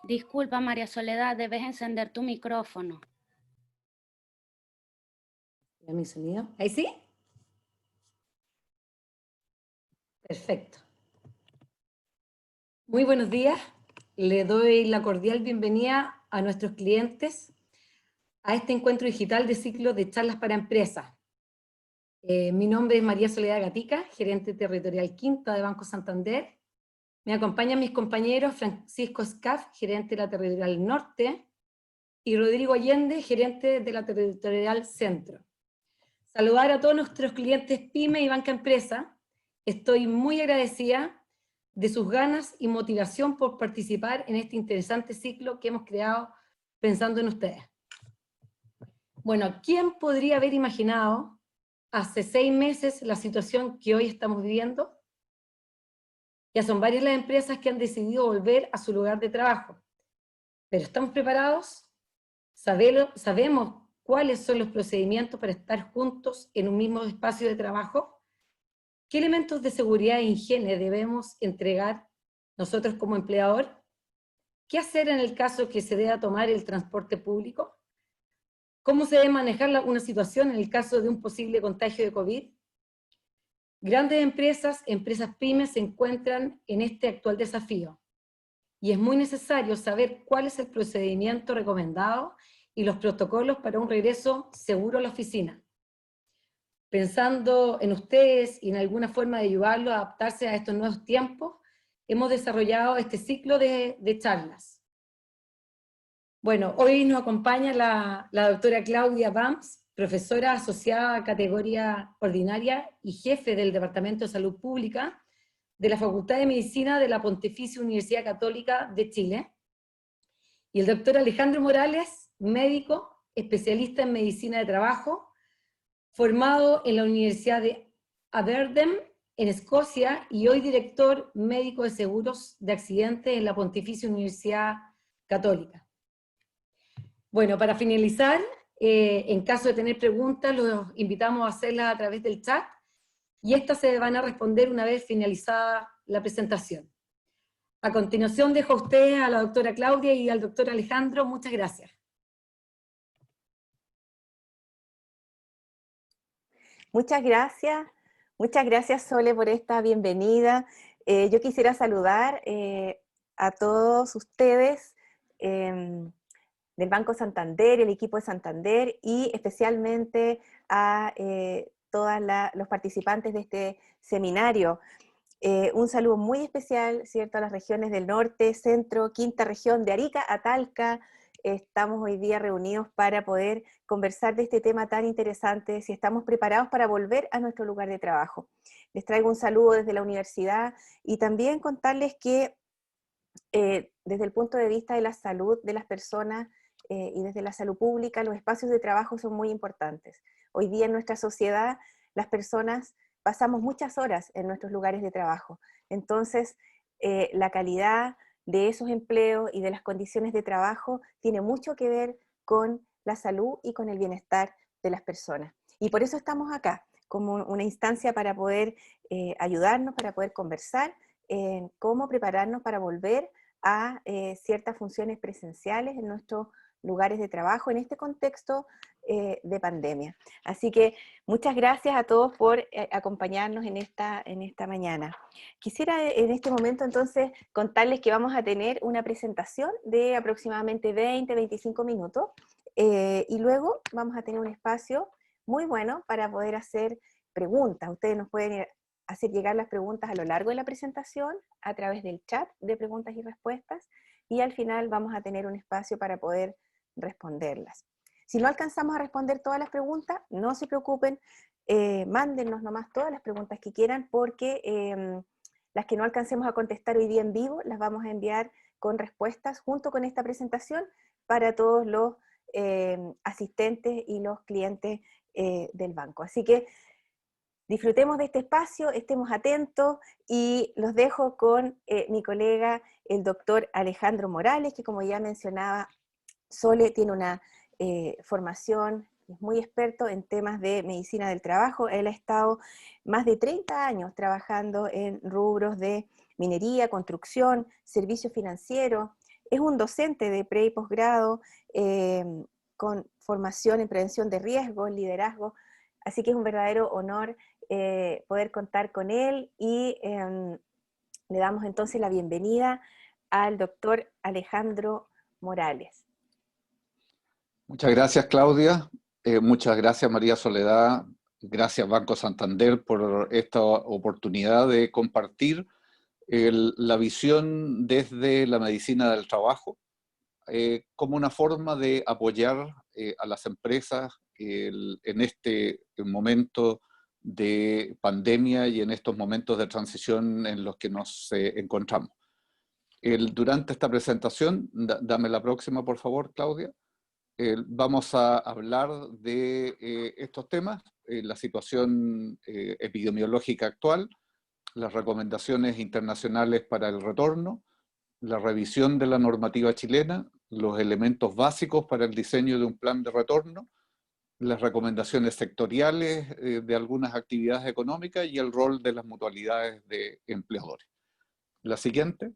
Disculpa, María Soledad, debes encender tu micrófono. Mi sonido. ¿Ahí sí? Perfecto. Muy buenos días. Le doy la cordial bienvenida a nuestros clientes a este encuentro digital de ciclo de charlas para empresas. Mi nombre es María Soledad Gatica, gerente territorial quinta de Banco Santander. Me acompañan mis compañeros Francisco Scaf, gerente de la territorial norte, y Rodrigo Allende, gerente de la territorial centro. Saludar a todos nuestros clientes PYME y Banca Empresa. Estoy muy agradecida de sus ganas y motivación por participar en este interesante ciclo que hemos creado pensando en ustedes. Bueno, ¿quién podría haber imaginado hace 6 meses la situación que hoy estamos viviendo? Ya son varias las empresas que han decidido volver a su lugar de trabajo. ¿Pero estamos preparados? ¿Sabemos cuáles son los procedimientos para estar juntos en un mismo espacio de trabajo? ¿Qué elementos de seguridad e higiene debemos entregar nosotros como empleador? ¿Qué hacer en el caso que se deba tomar el transporte público? ¿Cómo se debe manejar una situación en el caso de un posible contagio de COVID? Grandes empresas pymes se encuentran en este actual desafío y es muy necesario saber cuál es el procedimiento recomendado y los protocolos para un regreso seguro a la oficina. Pensando en ustedes y en alguna forma de ayudarlos a adaptarse a estos nuevos tiempos, hemos desarrollado este ciclo de charlas. Bueno, hoy nos acompaña la doctora Claudia Bams, profesora asociada a categoría ordinaria y jefe del Departamento de Salud Pública de la Facultad de Medicina de la Pontificia Universidad Católica de Chile, y el doctor Alejandro Morales, médico, especialista en medicina de trabajo, formado en la Universidad de Aberdeen, en Escocia, y hoy director médico de seguros de accidentes en la Pontificia Universidad Católica. Bueno, para finalizar, en caso de tener preguntas, los invitamos a hacerlas a través del chat, y estas se van a responder una vez finalizada la presentación. A continuación dejo a ustedes a la doctora Claudia y al doctor Alejandro. Muchas gracias. Muchas gracias Sole por esta bienvenida. Yo quisiera saludar a todos ustedes del Banco Santander, el equipo de Santander, y especialmente a todos los participantes de este seminario. Un saludo muy especial, ¿cierto?, a las regiones del norte, centro, quinta región, de Arica a Talca. Estamos hoy día reunidos para poder conversar de este tema tan interesante, si estamos preparados para volver a nuestro lugar de trabajo. Les traigo un saludo desde la universidad y también contarles que desde el punto de vista de la salud de las personas y desde la salud pública, los espacios de trabajo son muy importantes. Hoy día en nuestra sociedad, las personas pasamos muchas horas en nuestros lugares de trabajo. Entonces, la calidad de esos empleos y de las condiciones de trabajo tiene mucho que ver con la salud y con el bienestar de las personas. Y por eso estamos acá, como una instancia para poder ayudarnos, para poder conversar en cómo prepararnos para volver a ciertas funciones presenciales en nuestros lugares de trabajo en este contexto de pandemia. Así que muchas gracias a todos por acompañarnos en esta mañana. Quisiera en este momento entonces contarles que vamos a tener una presentación de aproximadamente 20-25 minutos y luego vamos a tener un espacio muy bueno para poder hacer preguntas. Ustedes nos pueden hacer llegar las preguntas a lo largo de la presentación a través del chat de preguntas y respuestas, y al final vamos a tener un espacio para poder responderlas. Si no alcanzamos a responder todas las preguntas, no se preocupen, mándennos nomás todas las preguntas que quieran, porque las que no alcancemos a contestar hoy día en vivo, las vamos a enviar con respuestas junto con esta presentación para todos los asistentes y los clientes del banco. Así que disfrutemos de este espacio, estemos atentos, y los dejo con mi colega, el doctor Alejandro Morales, que como ya mencionaba, Sole tiene una formación, es muy experto en temas de medicina del trabajo. Él ha estado más de 30 años trabajando en rubros de minería, construcción, servicios financieros, es un docente de pre y posgrado con formación en prevención de riesgos, liderazgo, así que es un verdadero honor poder contar con él y le damos entonces la bienvenida al doctor Alejandro Morales. Muchas gracias, Claudia. Muchas gracias, María Soledad. Gracias, Banco Santander, por esta oportunidad de compartir la visión desde la medicina del trabajo como una forma de apoyar a las empresas en este momento de pandemia y en estos momentos de transición en los que nos encontramos. Durante esta presentación, dame la próxima, por favor, Claudia. Vamos a hablar de estos temas, la situación epidemiológica actual, las recomendaciones internacionales para el retorno, la revisión de la normativa chilena, los elementos básicos para el diseño de un plan de retorno, las recomendaciones sectoriales de algunas actividades económicas y el rol de las mutualidades de empleadores. La siguiente.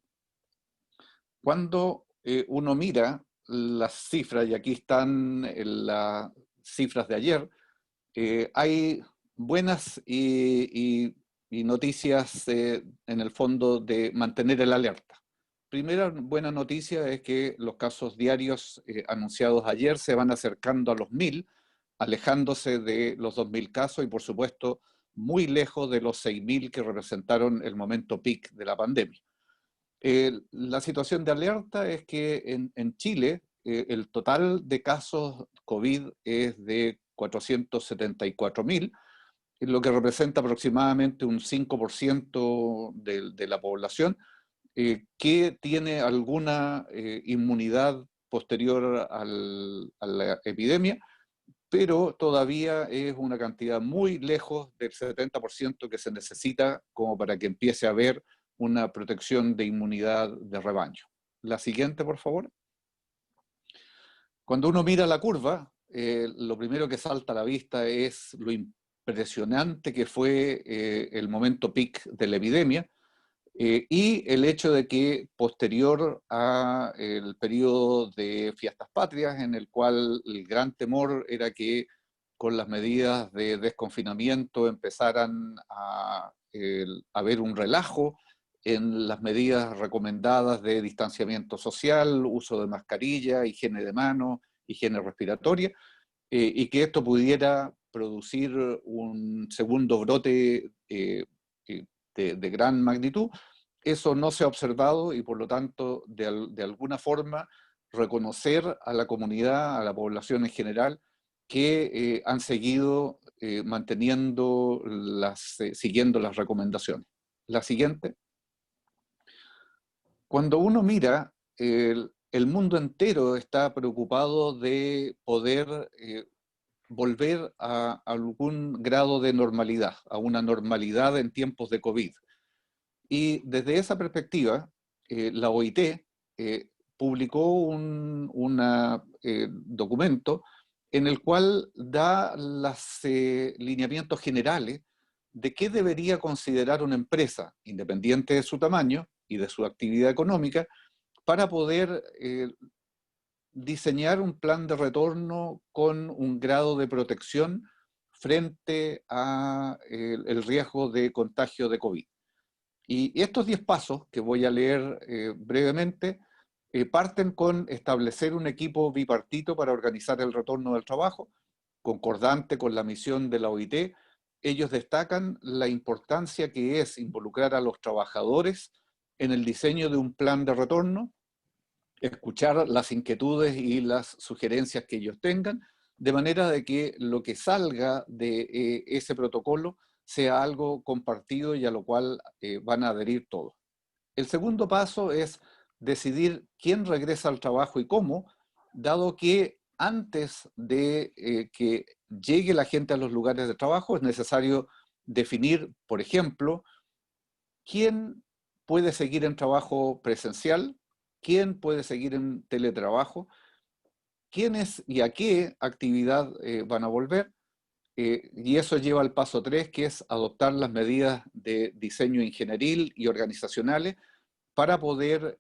Cuando uno mira las cifras, y aquí están las cifras de ayer, hay buenas y noticias en el fondo de mantener el alerta. Primera buena noticia es que los casos diarios anunciados ayer se van acercando a los 1000, alejándose de los 2000 casos y por supuesto muy lejos de los 6000 que representaron el momento peak de la pandemia. La situación de alerta es que en Chile el total de casos COVID es de 474.000, lo que representa aproximadamente un 5% de la población que tiene alguna inmunidad posterior a la epidemia, pero todavía es una cantidad muy lejos del 70% que se necesita como para que empiece a haber una protección de inmunidad de rebaño. La siguiente, por favor. Cuando uno mira la curva, lo primero que salta a la vista es lo impresionante que fue el momento peak de la epidemia y el hecho de que posterior al periodo de fiestas patrias, en el cual el gran temor era que con las medidas de desconfinamiento empezaran a haber un relajo en las medidas recomendadas de distanciamiento social, uso de mascarilla, higiene de manos, higiene respiratoria, y que esto pudiera producir un segundo brote de gran magnitud. Eso no se ha observado y por lo tanto, de alguna forma, reconocer a la comunidad, a la población en general, que han seguido manteniendo siguiendo las recomendaciones. La siguiente. Cuando uno mira, el mundo entero está preocupado de poder volver a algún grado de normalidad, a una normalidad en tiempos de COVID. Y desde esa perspectiva, la OIT publicó un documento en el cual da los lineamientos generales de qué debería considerar una empresa, independiente de su tamaño y de su actividad económica, para poder diseñar un plan de retorno con un grado de protección frente a el riesgo de contagio de COVID. Y estos 10 pasos, que voy a leer brevemente, parten con establecer un equipo bipartito para organizar el retorno del trabajo, concordante con la misión de la OIT. Ellos destacan la importancia que es involucrar a los trabajadores en el diseño de un plan de retorno, escuchar las inquietudes y las sugerencias que ellos tengan, de manera de que lo que salga de ese protocolo sea algo compartido y a lo cual van a adherir todos. El segundo paso es decidir quién regresa al trabajo y cómo, dado que antes de que llegue la gente a los lugares de trabajo es necesario definir, por ejemplo, quién puede seguir en trabajo presencial, quién puede seguir en teletrabajo, quiénes y a qué actividad van a volver. Y eso lleva al paso 3, que es adoptar las medidas de diseño ingenieril y organizacionales para poder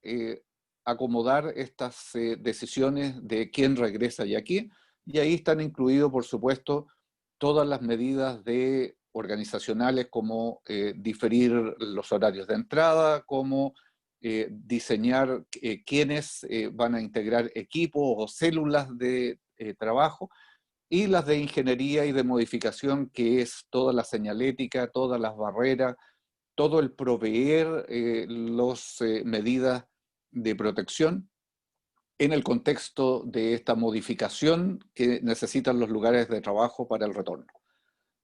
acomodar estas decisiones de quién regresa y a quién, y ahí están incluidos, por supuesto, todas las medidas organizacionales como diferir los horarios de entrada, como diseñar quiénes van a integrar equipos o células de trabajo, y las de ingeniería y de modificación, que es toda la señalética, todas las barreras, todo el proveer las medidas de protección en el contexto de esta modificación que necesitan los lugares de trabajo para el retorno.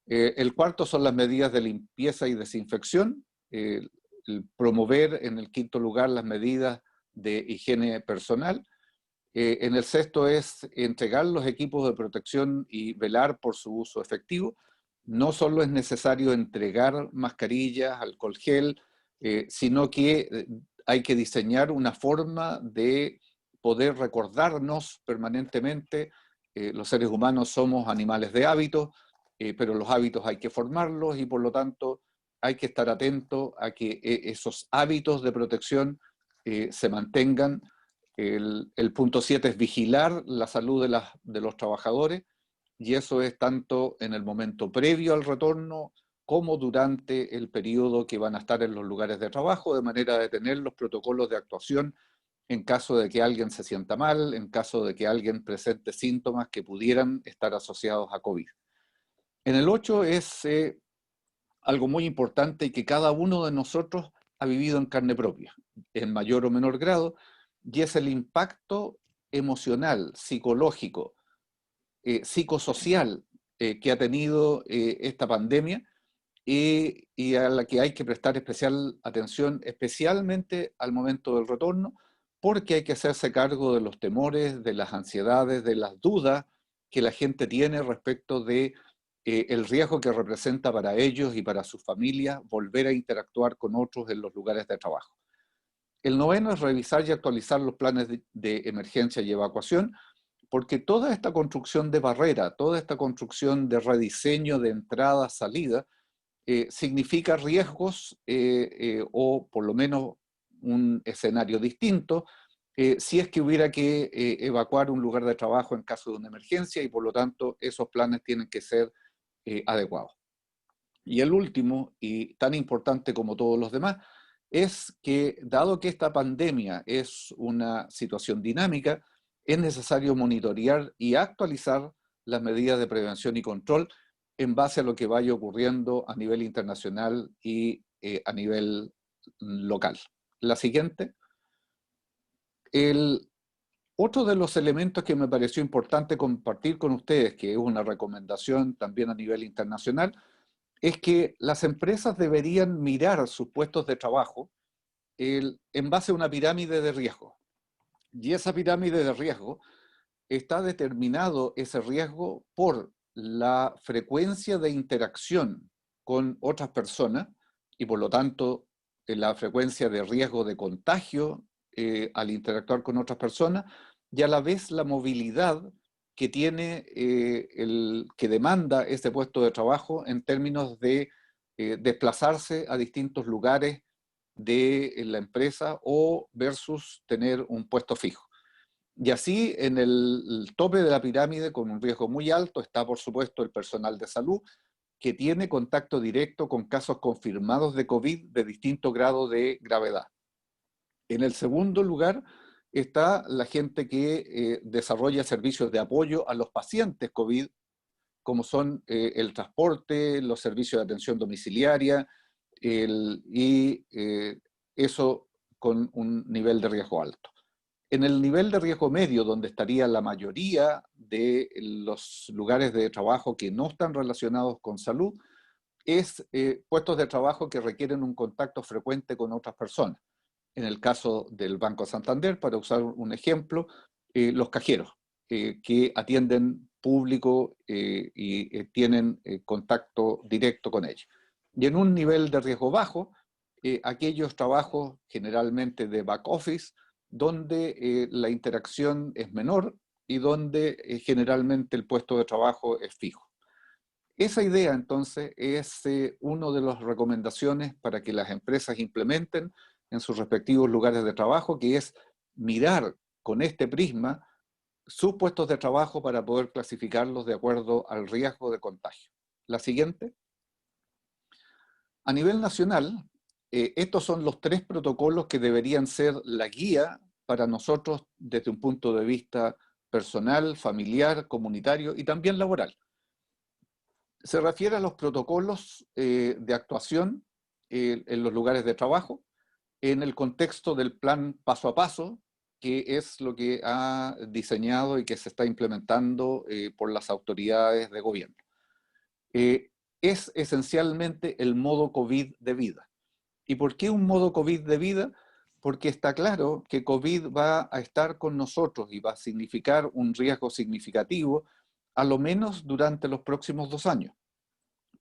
El cuarto son las medidas de limpieza y desinfección, el promover en el quinto lugar las medidas de higiene personal. En el sexto es entregar los equipos de protección y velar por su uso efectivo. No solo es necesario entregar mascarillas, alcohol gel, sino que hay que diseñar una forma de poder recordarnos permanentemente. Los seres humanos somos animales de hábitos, pero los hábitos hay que formarlos y por lo tanto hay que estar atento a que esos hábitos de protección se mantengan. El punto 7 es vigilar la salud de los trabajadores, y eso es tanto en el momento previo al retorno como durante el periodo que van a estar en los lugares de trabajo, de manera de tener los protocolos de actuación en caso de que alguien se sienta mal, en caso de que alguien presente síntomas que pudieran estar asociados a COVID. En el 8 es algo muy importante y que cada uno de nosotros ha vivido en carne propia, en mayor o menor grado, y es el impacto emocional, psicológico, psicosocial que ha tenido esta pandemia y a la que hay que prestar especial atención, especialmente al momento del retorno, porque hay que hacerse cargo de los temores, de las ansiedades, de las dudas que la gente tiene respecto de el riesgo que representa para ellos y para sus familias volver a interactuar con otros en los lugares de trabajo. El noveno es revisar y actualizar los planes de emergencia y evacuación, porque toda esta construcción de barrera, toda esta construcción de rediseño de entrada, salida, significa riesgos o por lo menos un escenario distinto si es que hubiera que evacuar un lugar de trabajo en caso de una emergencia, y por lo tanto esos planes tienen que ser adecuados. Y el último, y tan importante como todos los demás, es que dado que esta pandemia es una situación dinámica, es necesario monitorear y actualizar las medidas de prevención y control en base a lo que vaya ocurriendo a nivel internacional y a nivel local. La siguiente. Otro de los elementos que me pareció importante compartir con ustedes, que es una recomendación también a nivel internacional, es que las empresas deberían mirar sus puestos de trabajo en base a una pirámide de riesgo. Y esa pirámide de riesgo está determinado ese riesgo por la frecuencia de interacción con otras personas y por lo tanto la frecuencia de riesgo de contagio al interactuar con otras personas, y a la vez la movilidad que tiene que demanda ese puesto de trabajo en términos de desplazarse a distintos lugares de la empresa o versus tener un puesto fijo. Y así, en el tope de la pirámide, con un riesgo muy alto, está por supuesto el personal de salud, que tiene contacto directo con casos confirmados de COVID de distinto grado de gravedad. En el segundo lugar está la gente que desarrolla servicios de apoyo a los pacientes COVID, como son el transporte, los servicios de atención domiciliaria, eso con un nivel de riesgo alto. En el nivel de riesgo medio, donde estaría la mayoría de los lugares de trabajo que no están relacionados con salud, es puestos de trabajo que requieren un contacto frecuente con otras personas. En el caso del Banco Santander, para usar un ejemplo, los cajeros que atienden público y tienen contacto directo con ellos. Y en un nivel de riesgo bajo, aquellos trabajos generalmente de back office, donde la interacción es menor y donde generalmente el puesto de trabajo es fijo. Esa idea, entonces, es una de las recomendaciones para que las empresas implementen en sus respectivos lugares de trabajo, que es mirar con este prisma sus puestos de trabajo para poder clasificarlos de acuerdo al riesgo de contagio. La siguiente. A nivel nacional, estos son los 3 protocolos que deberían ser la guía para nosotros desde un punto de vista personal, familiar, comunitario y también laboral. Se refiere a los protocolos de actuación en los lugares de trabajo, en el contexto del plan paso a paso, que es lo que ha diseñado y que se está implementando por las autoridades de gobierno. Es esencialmente el modo COVID de vida. ¿Y por qué un modo COVID de vida? Porque está claro que COVID va a estar con nosotros y va a significar un riesgo significativo, a lo menos durante los próximos 2 años.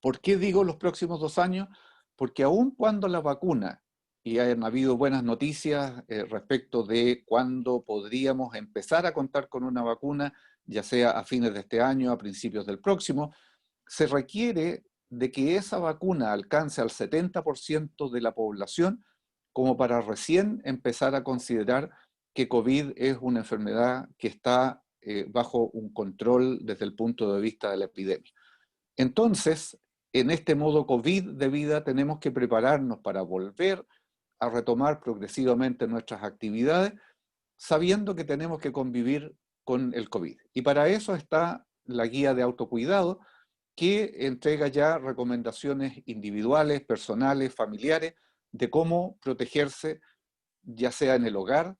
¿Por qué digo los próximos 2 años? Porque aun cuando la vacuna, y han habido buenas noticias respecto de cuándo podríamos empezar a contar con una vacuna, ya sea a fines de este año, a principios del próximo, se requiere de que esa vacuna alcance al 70% de la población como para recién empezar a considerar que COVID es una enfermedad que está bajo un control desde el punto de vista de la epidemia. Entonces, en este modo COVID de vida tenemos que prepararnos para volver a retomar progresivamente nuestras actividades, sabiendo que tenemos que convivir con el COVID. Y para eso está la guía de autocuidado, que entrega ya recomendaciones individuales, personales, familiares, de cómo protegerse, ya sea en el hogar,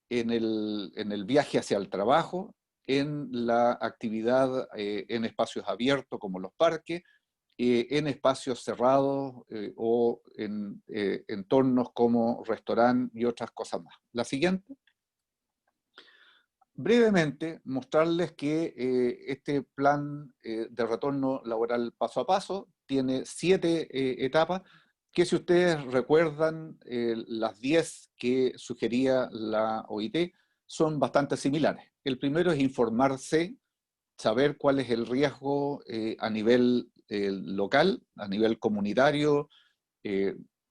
en el viaje hacia el trabajo, en la actividad en espacios abiertos como los parques, en espacios cerrados o en entornos como restaurantes y otras cosas más. La siguiente. Brevemente, mostrarles que este plan de retorno laboral paso a paso tiene 7 etapas, que si ustedes recuerdan, las 10 que sugería la OIT son bastante similares. El primero es informarse, saber cuál es el riesgo a nivel local, a nivel comunitario,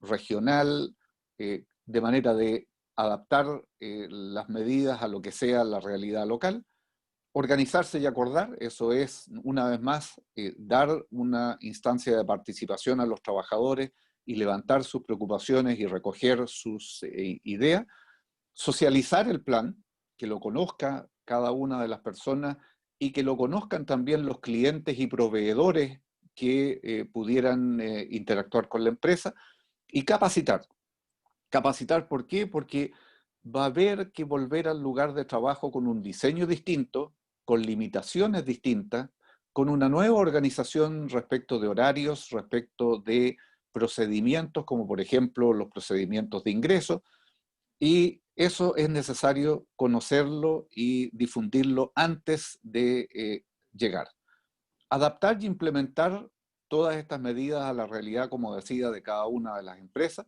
regional, de manera de adaptar las medidas a lo que sea la realidad local. Organizarse y acordar, eso es, una vez más, dar una instancia de participación a los trabajadores y levantar sus preocupaciones y recoger sus ideas. Socializar el plan, que lo conozca cada una de las personas y que lo conozcan también los clientes y proveedores que pudieran interactuar con la empresa. Y capacitar. Capacitar, ¿por qué? Porque va a haber que volver al lugar de trabajo con un diseño distinto, con limitaciones distintas, con una nueva organización respecto de horarios, respecto de procedimientos, como por ejemplo los procedimientos de ingreso, y eso es necesario conocerlo y difundirlo antes de llegar. Adaptar y implementar todas estas medidas a la realidad, como decía, de cada una de las empresas.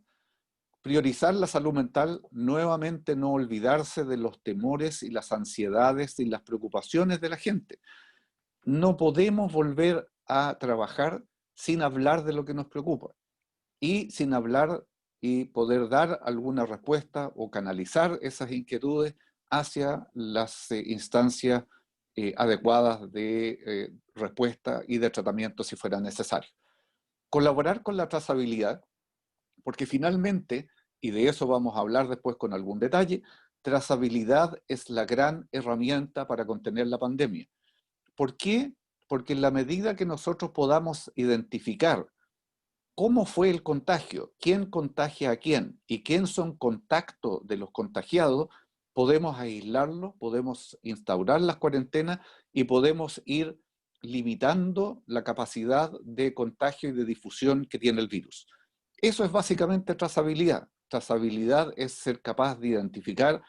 Priorizar la salud mental, nuevamente no olvidarse de los temores y las ansiedades y las preocupaciones de la gente. No podemos volver a trabajar sin hablar de lo que nos preocupa y sin hablar y poder dar alguna respuesta o canalizar esas inquietudes hacia las instancias adecuadas de respuesta y de tratamiento si fuera necesario. Colaborar con la trazabilidad, porque finalmente, y de eso vamos a hablar después con algún detalle, trazabilidad es la gran herramienta para contener la pandemia. ¿Por qué? Porque en la medida que nosotros podamos identificar cómo fue el contagio, quién contagia a quién y quién son contactos de los contagiados, podemos aislarlos, podemos instaurar las cuarentenas y podemos ir limitando la capacidad de contagio y de difusión que tiene el virus. Eso es básicamente trazabilidad. Trazabilidad es ser capaz de identificar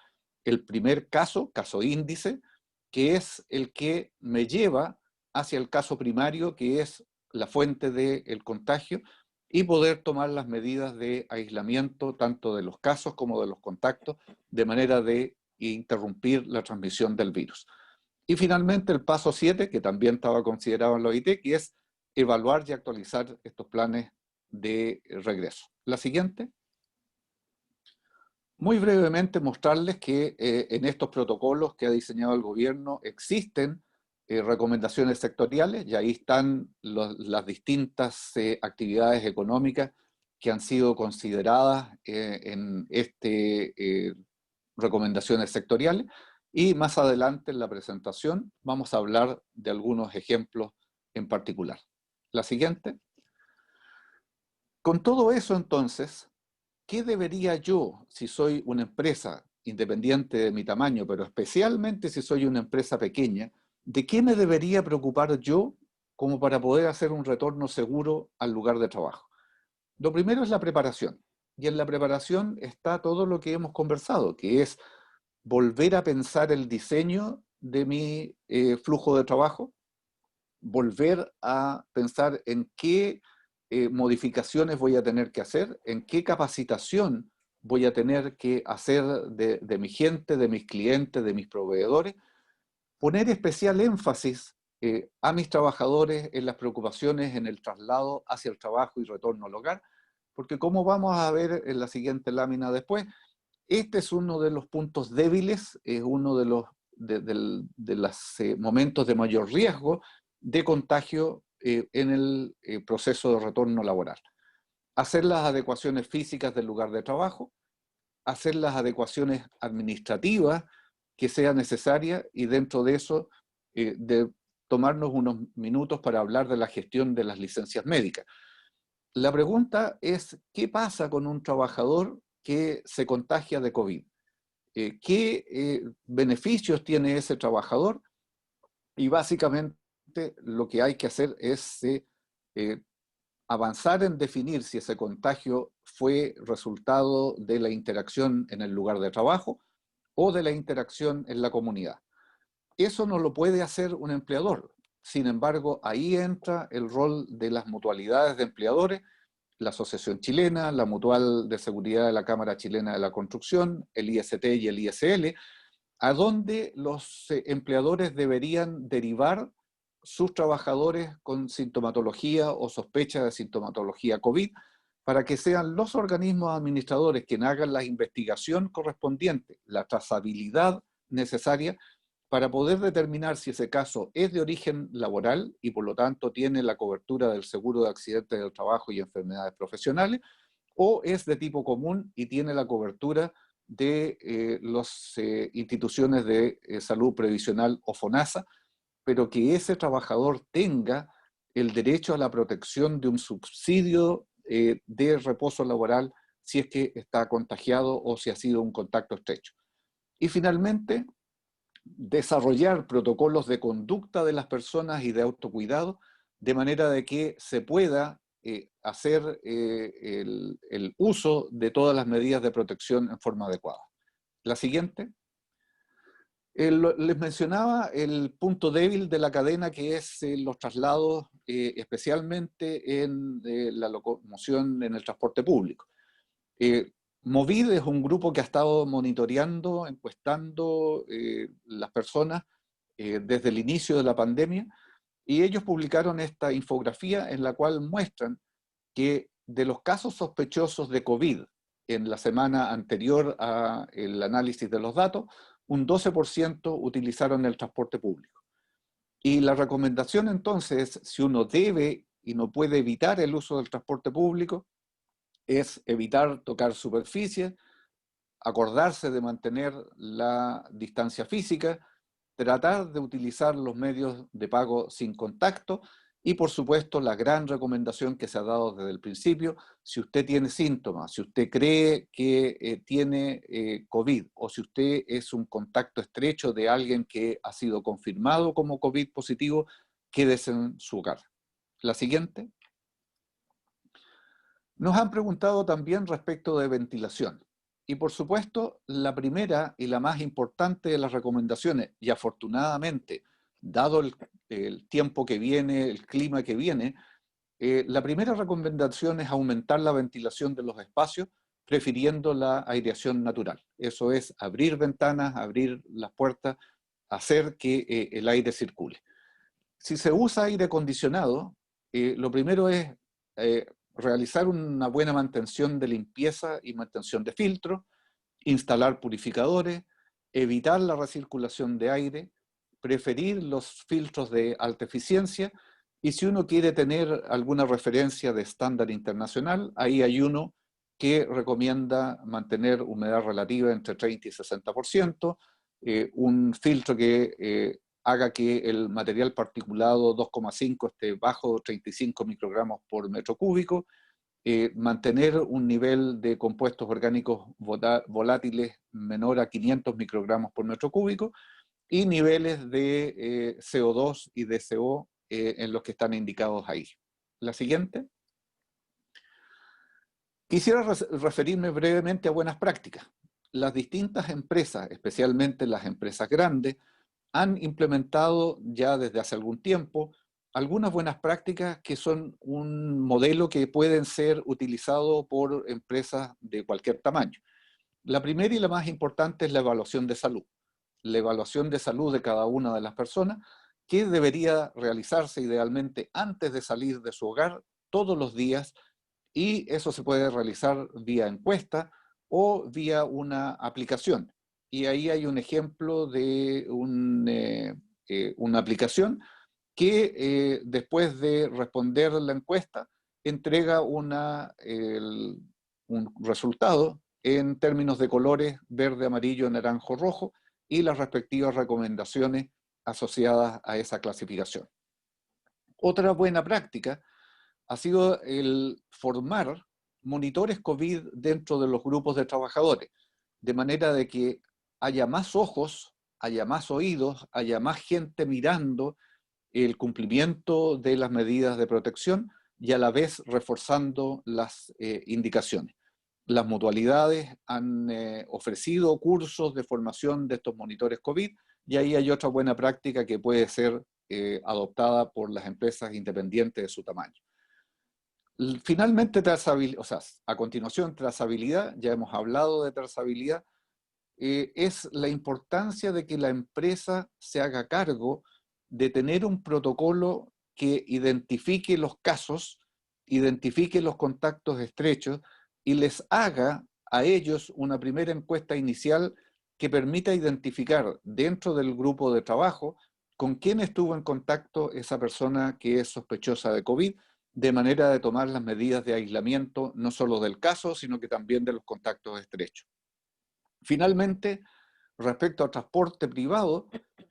el primer caso, caso índice, que es el que me lleva hacia el caso primario, que es la fuente del contagio, y poder tomar las medidas de aislamiento tanto de los casos como de los contactos, de manera de interrumpir la transmisión del virus. Y finalmente el paso 7, que también estaba considerado en la OIT, que es evaluar y actualizar estos planes de regreso. La siguiente. Muy brevemente mostrarles que en estos protocolos que ha diseñado el gobierno existen recomendaciones sectoriales, y ahí están las distintas actividades económicas que han sido consideradas en recomendaciones sectoriales, y más adelante en la presentación vamos a hablar de algunos ejemplos en particular. La siguiente. Con todo eso, entonces, ¿qué debería yo, si soy una empresa independiente de mi tamaño, pero especialmente si soy una empresa pequeña, de qué me debería preocupar yo como para poder hacer un retorno seguro al lugar de trabajo? Lo primero es la preparación. Y en la preparación está todo lo que hemos conversado, que es volver a pensar el diseño de mi flujo de trabajo, volver a pensar en qué modificaciones voy a tener que hacer, en qué capacitación voy a tener que hacer de mi gente, de mis clientes, de mis proveedores, poner especial énfasis a mis trabajadores en las preocupaciones en el traslado hacia el trabajo y retorno al hogar, porque como vamos a ver en la siguiente lámina después, este es uno de los puntos débiles, es uno de los momentos de mayor riesgo de contagio en el proceso de retorno laboral. Hacer las adecuaciones físicas del lugar de trabajo, hacer las adecuaciones administrativas que sean necesarias, y dentro de eso de tomarnos unos minutos para hablar de la gestión de las licencias médicas. La pregunta es, ¿qué pasa con un trabajador que se contagia de COVID? ¿Qué beneficios tiene ese trabajador? Y básicamente lo que hay que hacer es avanzar en definir si ese contagio fue resultado de la interacción en el lugar de trabajo o de la interacción en la comunidad. Eso no lo puede hacer un empleador. Sin embargo, ahí entra el rol de las mutualidades de empleadores, la Asociación Chilena, la Mutual de Seguridad de la Cámara Chilena de la Construcción, el IST y el ISL, a donde los empleadores deberían derivar sus trabajadores con sintomatología o sospecha de sintomatología COVID, para que sean los organismos administradores quienes hagan la investigación correspondiente, la trazabilidad necesaria para poder determinar si ese caso es de origen laboral y por lo tanto tiene la cobertura del seguro de accidentes del trabajo y enfermedades profesionales, o es de tipo común y tiene la cobertura de las instituciones de salud previsional o FONASA, pero que ese trabajador tenga el derecho a la protección de un subsidio de reposo laboral si es que está contagiado o si ha sido un contacto estrecho. Y finalmente, desarrollar protocolos de conducta de las personas y de autocuidado, de manera de que se pueda hacer el uso de todas las medidas de protección en forma adecuada. La siguiente. Les mencionaba el punto débil de la cadena, que es los traslados, especialmente en la locomoción en el transporte público. Movid es un grupo que ha estado monitoreando, encuestando las personas desde el inicio de la pandemia, y ellos publicaron esta infografía en la cual muestran que de los casos sospechosos de COVID en la semana anterior al análisis de los datos, un 12% utilizaron el transporte público. Y la recomendación entonces, si uno debe y no puede evitar el uso del transporte público, es evitar tocar superficies, acordarse de mantener la distancia física, tratar de utilizar los medios de pago sin contacto y, por supuesto, la gran recomendación que se ha dado desde el principio: si usted tiene síntomas, si usted cree que tiene COVID, o si usted es un contacto estrecho de alguien que ha sido confirmado como COVID positivo, quédese en su hogar. La siguiente. Nos han preguntado también respecto de ventilación. Y por supuesto, la primera y la más importante de las recomendaciones, y afortunadamente, dado el tiempo que viene, el clima que viene, la primera recomendación es aumentar la ventilación de los espacios, prefiriendo la aireación natural. Eso es abrir ventanas, abrir las puertas, hacer que el aire circule. Si se usa aire acondicionado, lo primero es realizar una buena mantención de limpieza y mantención de filtro, instalar purificadores, evitar la recirculación de aire, preferir los filtros de alta eficiencia, y si uno quiere tener alguna referencia de estándar internacional, ahí hay uno que recomienda mantener humedad relativa entre 30 y 60%, un filtro que haga que el material particulado 2,5 esté bajo 35 microgramos por metro cúbico, mantener un nivel de compuestos orgánicos volátiles menor a 500 microgramos por metro cúbico, y niveles de CO2 y de CO en los que están indicados ahí. La siguiente. Quisiera referirme brevemente a buenas prácticas. Las distintas empresas, especialmente las empresas grandes, han implementado ya desde hace algún tiempo algunas buenas prácticas que son un modelo que pueden ser utilizados por empresas de cualquier tamaño. La primera y la más importante es la evaluación de salud. La evaluación de salud de cada una de las personas, que debería realizarse idealmente antes de salir de su hogar todos los días, y eso se puede realizar vía encuesta o vía una aplicación. Y ahí hay un ejemplo de una aplicación que después de responder la encuesta entrega un resultado en términos de colores verde, amarillo, naranjo, rojo, y las respectivas recomendaciones asociadas a esa clasificación. Otra buena práctica ha sido el formar monitores COVID dentro de los grupos de trabajadores, de manera de que haya más ojos, haya más oídos, haya más gente mirando el cumplimiento de las medidas de protección y a la vez reforzando las indicaciones. Las mutualidades han ofrecido cursos de formación de estos monitores COVID, y ahí hay otra buena práctica que puede ser adoptada por las empresas independientes de su tamaño. Finalmente, trazabilidad, o sea, a continuación, trazabilidad. Ya hemos hablado de trazabilidad. Es la importancia de que la empresa se haga cargo de tener un protocolo que identifique los casos, identifique los contactos estrechos y les haga a ellos una primera encuesta inicial que permita identificar dentro del grupo de trabajo con quién estuvo en contacto esa persona que es sospechosa de COVID, de manera de tomar las medidas de aislamiento no solo del caso, sino que también de los contactos estrechos. Finalmente, respecto al transporte privado,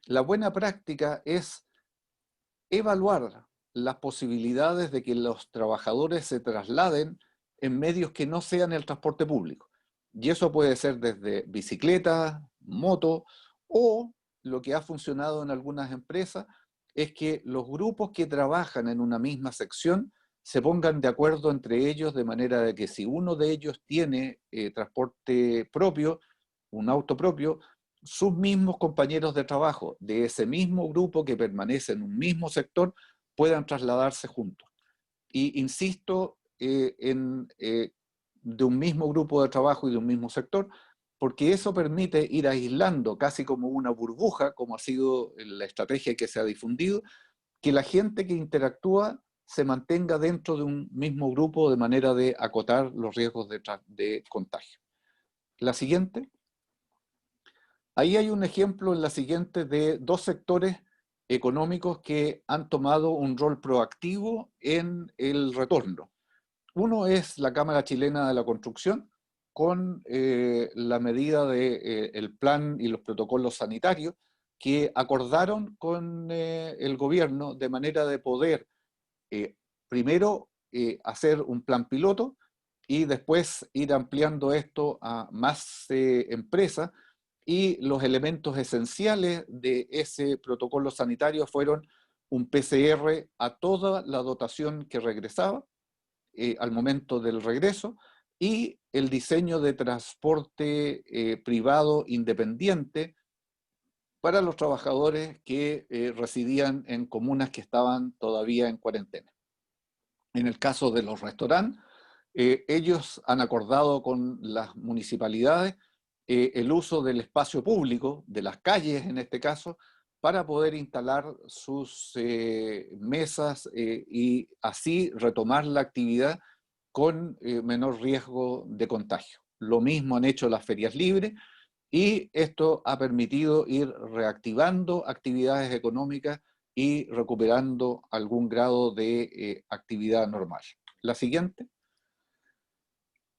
la buena práctica es evaluar las posibilidades de que los trabajadores se trasladen en medios que no sean el transporte público. Y eso puede ser desde bicicleta, moto, o lo que ha funcionado en algunas empresas es que los grupos que trabajan en una misma sección se pongan de acuerdo entre ellos, de manera de que si uno de ellos tiene transporte propio, un auto propio, sus mismos compañeros de trabajo de ese mismo grupo que permanece en un mismo sector puedan trasladarse juntos. Y insisto de un mismo grupo de trabajo y de un mismo sector, porque eso permite ir aislando casi como una burbuja, como ha sido la estrategia que se ha difundido, que la gente que interactúa se mantenga dentro de un mismo grupo de manera de acotar los riesgos de contagio. La siguiente. Ahí hay un ejemplo en la siguiente de dos sectores económicos que han tomado un rol proactivo en el retorno. Uno es la Cámara Chilena de la Construcción, con la medida del plan y los protocolos sanitarios que acordaron con el gobierno, de manera de poder primero hacer un plan piloto y después ir ampliando esto a más empresas. Y los elementos esenciales de ese protocolo sanitario fueron un PCR a toda la dotación que regresaba al momento del regreso, y el diseño de transporte privado independiente para los trabajadores que residían en comunas que estaban todavía en cuarentena. En el caso de los restaurantes, ellos han acordado con las municipalidades el uso del espacio público, de las calles en este caso, para poder instalar sus mesas y así retomar la actividad con menor riesgo de contagio. lo mismo han hecho las ferias libres, y esto ha permitido ir reactivando actividades económicas y recuperando algún grado de actividad normal. La siguiente.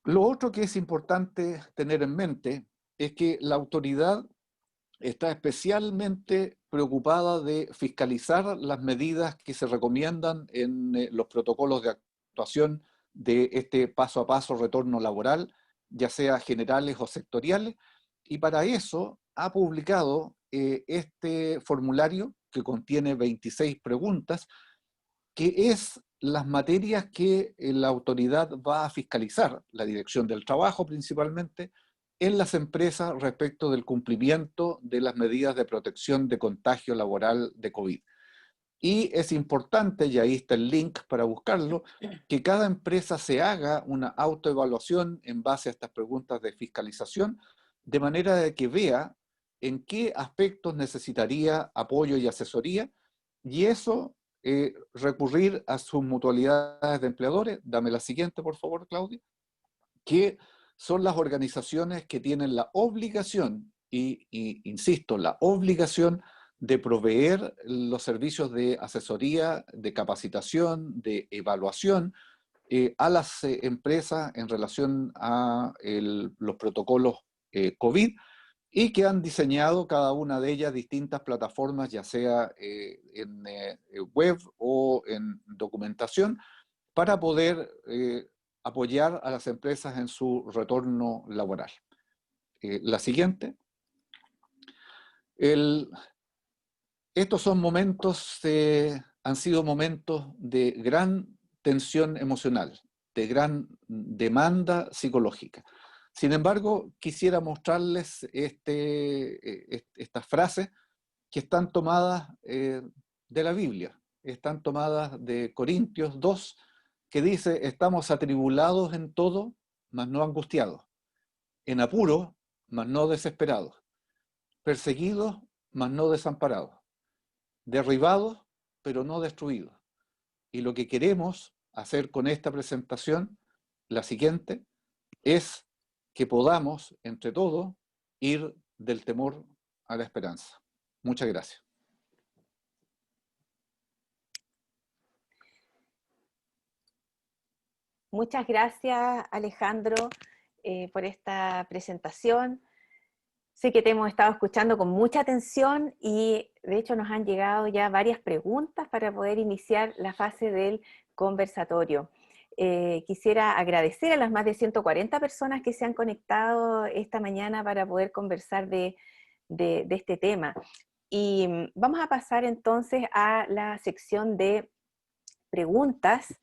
Lo otro que es importante tener en mente es que la autoridad está especialmente preocupada de fiscalizar las medidas que se recomiendan en los protocolos de actuación de este paso a paso retorno laboral, ya sea generales o sectoriales, y para eso ha publicado este formulario que contiene 26 preguntas, que es las materias que la autoridad va a fiscalizar, la Dirección del Trabajo principalmente, en las empresas respecto del cumplimiento de las medidas de protección de contagio laboral de COVID. Y es importante, y ahí está el link para buscarlo, que cada empresa se haga una autoevaluación en base a estas preguntas de fiscalización, de manera de que vea en qué aspectos necesitaría apoyo y asesoría, y eso recurrir a sus mutualidades de empleadores. Dame la siguiente, por favor, Claudia. Que son las organizaciones que tienen la obligación, y insisto, la obligación de proveer los servicios de asesoría, de capacitación, de evaluación a las empresas en relación a los protocolos COVID, y que han diseñado cada una de ellas distintas plataformas, ya sea en web o en documentación, para poder apoyar a las empresas en su retorno laboral. La siguiente. Estos son momentos, han sido momentos de gran tensión emocional, de gran demanda psicológica. Sin embargo, quisiera mostrarles estas frases que están tomadas de la Biblia, están tomadas de Corintios 2, que dice: estamos atribulados en todo, mas no angustiados, en apuro, mas no desesperados, perseguidos, mas no desamparados, derribados, pero no destruidos. Y lo que queremos hacer con esta presentación, la siguiente, es que podamos, entre todos, ir del temor a la esperanza. Muchas gracias. Muchas gracias, Alejandro, por esta presentación. Sé que te hemos estado escuchando con mucha atención y de hecho nos han llegado ya varias preguntas para poder iniciar la fase del conversatorio. Quisiera agradecer a las más de 140 personas que se han conectado esta mañana para poder conversar de este tema. Y vamos a pasar entonces a la sección de preguntas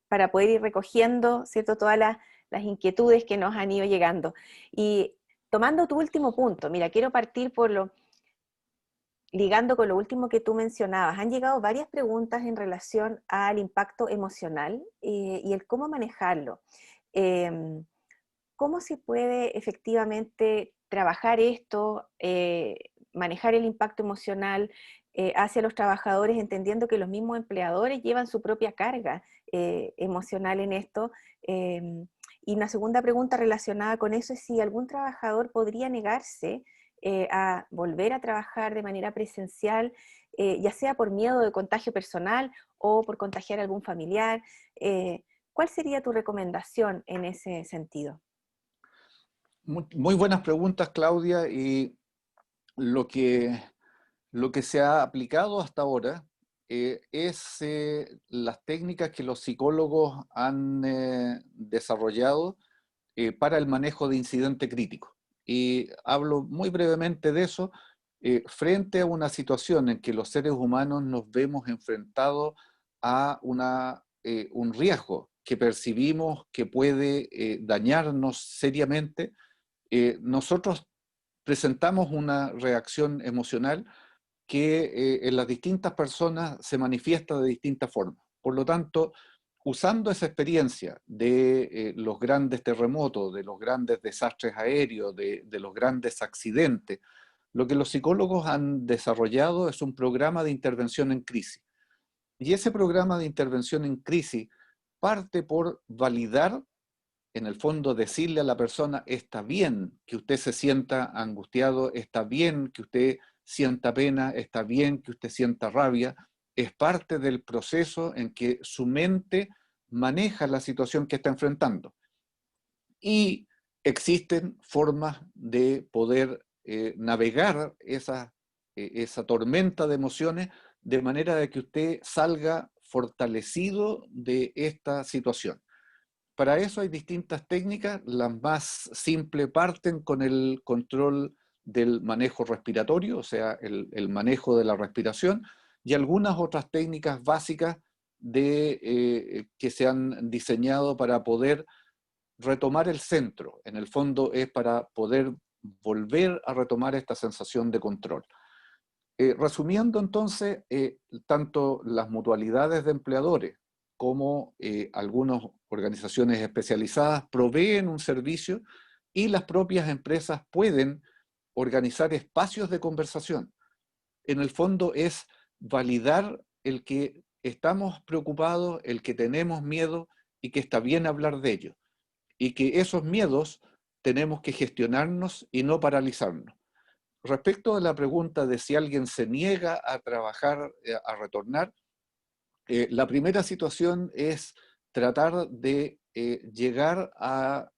para poder ir recogiendo, ¿cierto?, todas las inquietudes que nos han ido llegando. Y tomando tu último punto, mira, quiero partir ligando con lo último que tú mencionabas. Han llegado varias preguntas en relación al impacto emocional y el cómo manejarlo. ¿Cómo se puede efectivamente trabajar esto, manejar el impacto emocional hacia los trabajadores, entendiendo que los mismos empleadores llevan su propia carga emocional en esto? Y una segunda pregunta relacionada con eso es si algún trabajador podría negarse a volver a trabajar de manera presencial, ya sea por miedo de contagio personal o por contagiar a algún familiar. ¿Cuál sería tu recomendación en ese sentido? Muy buenas preguntas, Claudia, y lo que se ha aplicado hasta ahora es las técnicas que los psicólogos han desarrollado para el manejo de incidente crítico. Y hablo muy brevemente de eso, frente a una situación en que los seres humanos nos vemos enfrentados a un riesgo que percibimos que puede dañarnos seriamente. Nosotros presentamos una reacción emocional que en las distintas personas se manifiesta de distintas formas. Por lo tanto, usando esa experiencia de los grandes terremotos, de los grandes desastres aéreos, de los grandes accidentes, lo que los psicólogos han desarrollado es un programa de intervención en crisis. Y ese programa de intervención en crisis parte por validar en el fondo decirle a la persona, está bien que usted se sienta angustiado, está bien que usted sienta pena, está bien que usted sienta rabia, es parte del proceso en que su mente maneja la situación que está enfrentando. Y existen formas de poder navegar esa tormenta de emociones de manera de que usted salga fortalecido de esta situación. Para eso hay distintas técnicas. Las más simples parten con el control del manejo respiratorio, o sea, el manejo de la respiración, y algunas otras técnicas básicas que se han diseñado para poder retomar el centro. En el fondo es para poder volver a retomar esta sensación de control. Resumiendo entonces, tanto las mutualidades de empleadores como algunas organizaciones especializadas proveen un servicio y las propias empresas pueden organizar espacios de conversación. En el fondo es validar el que estamos preocupados, el que tenemos miedo y que está bien hablar de ello. Y que esos miedos tenemos que gestionarnos y no paralizarnos. Respecto a la pregunta de si alguien se niega a trabajar, a retornar, la primera situación es tratar de llegar a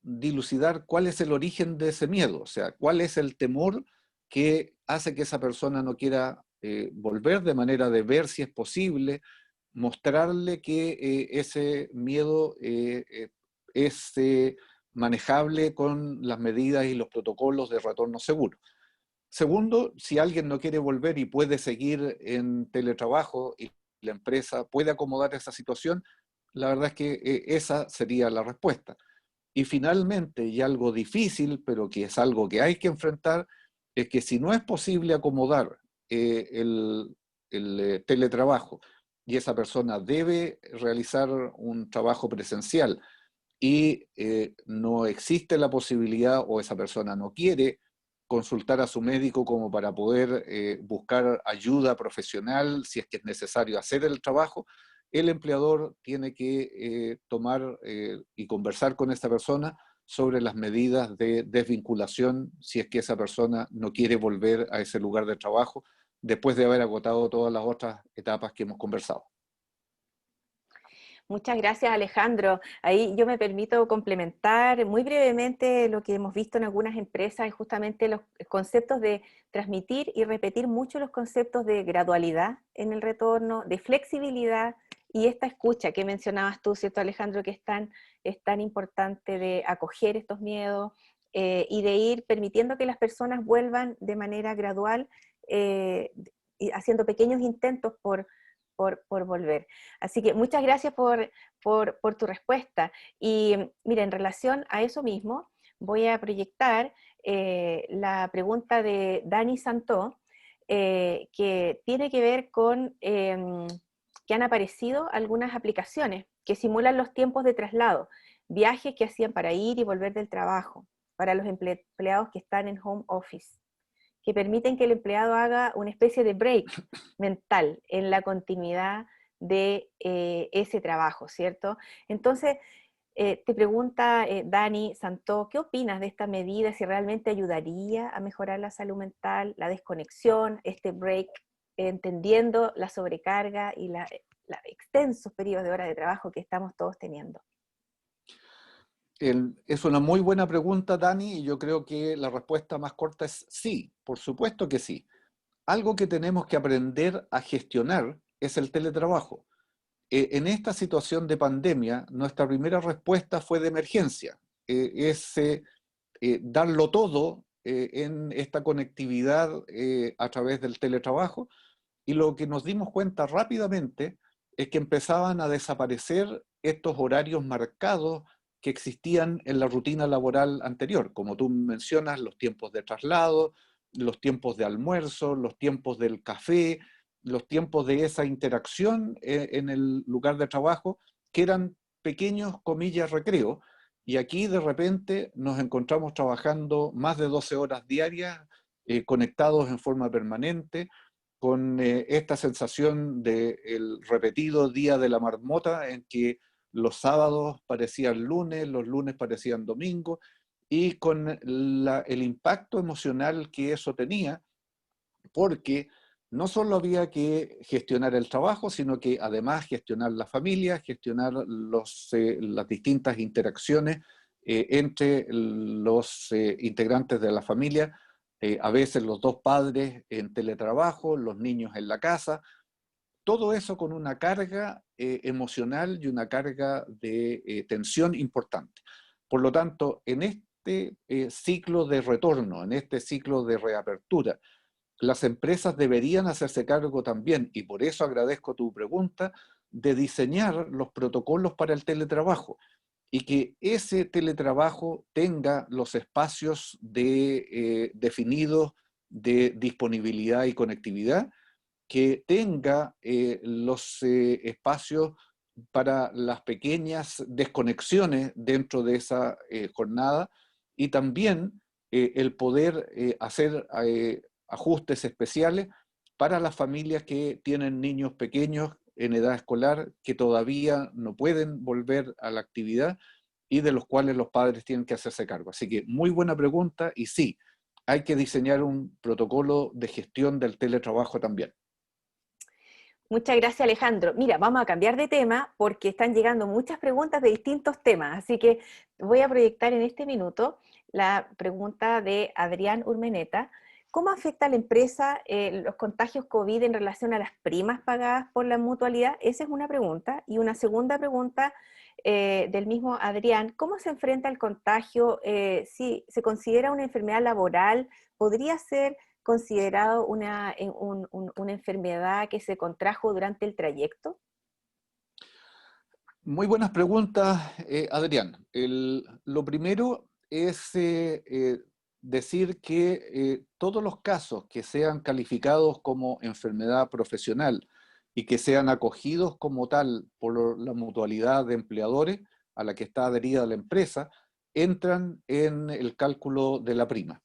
dilucidar cuál es el origen de ese miedo, o sea, cuál es el temor que hace que esa persona no quiera volver, de manera de ver si es posible, mostrarle que ese miedo es manejable con las medidas y los protocolos de retorno seguro. Segundo, si alguien no quiere volver y puede seguir en teletrabajo y la empresa puede acomodar esa situación, la verdad es que esa sería la respuesta. Y finalmente, y algo difícil, pero que es algo que hay que enfrentar, es que si no es posible acomodar el teletrabajo y esa persona debe realizar un trabajo presencial y no existe la posibilidad o esa persona no quiere consultar a su médico como para poder buscar ayuda profesional si es que es necesario hacer el trabajo, el empleador tiene que tomar y conversar con esta persona sobre las medidas de desvinculación si es que esa persona no quiere volver a ese lugar de trabajo después de haber agotado todas las otras etapas que hemos conversado. Muchas gracias, Alejandro. Ahí yo me permito complementar muy brevemente lo que hemos visto en algunas empresas, es justamente los conceptos de transmitir y repetir mucho los conceptos de gradualidad en el retorno, de flexibilidad y esta escucha que mencionabas tú, ¿cierto, Alejandro? Que es tan importante de acoger estos miedos y de ir permitiendo que las personas vuelvan de manera gradual, y haciendo pequeños intentos por volver. Así que muchas gracias por tu respuesta. Y mira, en relación a eso mismo, voy a proyectar la pregunta de Dani Santó, que tiene que ver con que han aparecido algunas aplicaciones que simulan los tiempos de traslado, viajes que hacían para ir y volver del trabajo, para los empleados que están en home office, que permiten que el empleado haga una especie de break mental en la continuidad de ese trabajo, ¿cierto? Entonces, te pregunta Dani Santó, ¿qué opinas de esta medida? Si realmente ayudaría a mejorar la salud mental, la desconexión, este break, entendiendo la sobrecarga y los extensos periodos de horas de trabajo que estamos todos teniendo. Es una muy buena pregunta, Dani, y yo creo que la respuesta más corta es sí, por supuesto que sí. Algo que tenemos que aprender a gestionar es el teletrabajo. En esta situación de pandemia, nuestra primera respuesta fue de emergencia, darlo todo en esta conectividad a través del teletrabajo, y lo que nos dimos cuenta rápidamente es que empezaban a desaparecer estos horarios marcados que existían en la rutina laboral anterior, como tú mencionas, los tiempos de traslado, los tiempos de almuerzo, los tiempos del café, los tiempos de esa interacción en el lugar de trabajo, que eran pequeños, comillas, recreos, y aquí de repente nos encontramos trabajando más de 12 horas diarias, conectados en forma permanente, con esta sensación del repetido día de la marmota en que los sábados parecían lunes, los lunes parecían domingos, y con el impacto emocional que eso tenía, porque no solo había que gestionar el trabajo, sino que además gestionar la familia, gestionar las distintas interacciones entre los integrantes de la familia, a veces los dos padres en teletrabajo, los niños en la casa, todo eso con una carga emocional y una carga de tensión importante. Por lo tanto, en este ciclo de retorno, en este ciclo de reapertura, las empresas deberían hacerse cargo también, y por eso agradezco tu pregunta, de diseñar los protocolos para el teletrabajo y que ese teletrabajo tenga los espacios definidos de disponibilidad y conectividad, que tenga los espacios para las pequeñas desconexiones dentro de esa jornada, y también el poder hacer ajustes especiales para las familias que tienen niños pequeños en edad escolar que todavía no pueden volver a la actividad y de los cuales los padres tienen que hacerse cargo. Así que muy buena pregunta, y sí, hay que diseñar un protocolo de gestión del teletrabajo también. Muchas gracias, Alejandro. Mira, vamos a cambiar de tema porque están llegando muchas preguntas de distintos temas, así que voy a proyectar en este minuto la pregunta de Adrián Urmeneta. ¿Cómo afecta a la empresa los contagios COVID en relación a las primas pagadas por la mutualidad? Esa es una pregunta. Y una segunda pregunta del mismo Adrián, ¿cómo se enfrenta el contagio? Si se considera una enfermedad laboral, ¿podría ser considerado una enfermedad que se contrajo durante el trayecto? Muy buenas preguntas, Adrián. Lo primero es decir que todos los casos que sean calificados como enfermedad profesional y que sean acogidos como tal por la mutualidad de empleadores a la que está adherida la empresa, entran en el cálculo de la prima.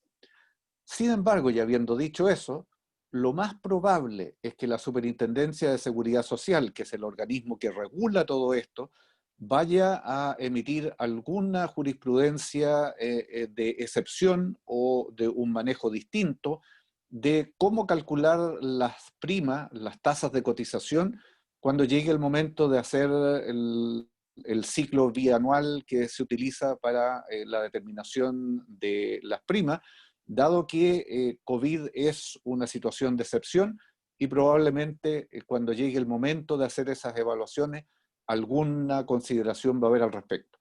Sin embargo, y habiendo dicho eso, lo más probable es que la Superintendencia de Seguridad Social, que es el organismo que regula todo esto, vaya a emitir alguna jurisprudencia de excepción o de un manejo distinto de cómo calcular las primas, las tasas de cotización, cuando llegue el momento de hacer el ciclo bianual que se utiliza para la determinación de las primas, dado que COVID es una situación de excepción y probablemente cuando llegue el momento de hacer esas evaluaciones, alguna consideración va a haber al respecto.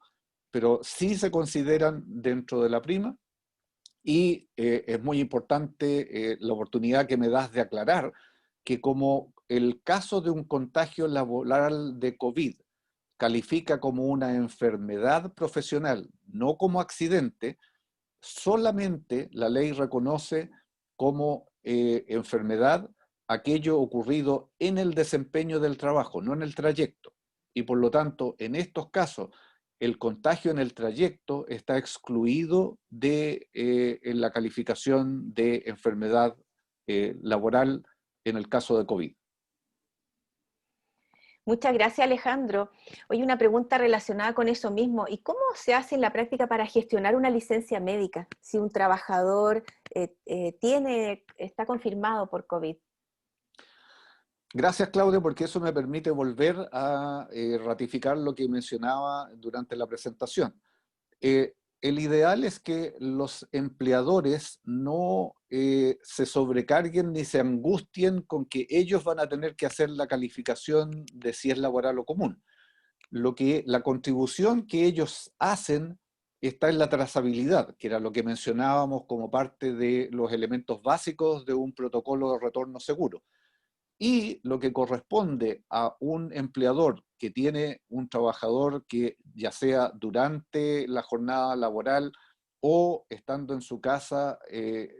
Pero sí se consideran dentro de la prima, y es muy importante la oportunidad que me das de aclarar que como el caso de un contagio laboral de COVID califica como una enfermedad profesional, no como accidente, solamente la ley reconoce como enfermedad aquello ocurrido en el desempeño del trabajo, no en el trayecto. Y por lo tanto, en estos casos, el contagio en el trayecto está excluido de en la calificación de enfermedad laboral en el caso de COVID. Muchas gracias, Alejandro. Hoy una pregunta relacionada con eso mismo. ¿Y cómo se hace en la práctica para gestionar una licencia médica si un trabajador está confirmado por COVID? Gracias, Claudio, porque eso me permite volver a ratificar lo que mencionaba durante la presentación. El ideal es que los empleadores no se sobrecarguen ni se angustien con que ellos van a tener que hacer la calificación de si es laboral o común. La contribución que ellos hacen está en la trazabilidad, que era lo que mencionábamos como parte de los elementos básicos de un protocolo de retorno seguro. Y lo que corresponde a un empleador que tiene un trabajador que ya sea durante la jornada laboral o estando en su casa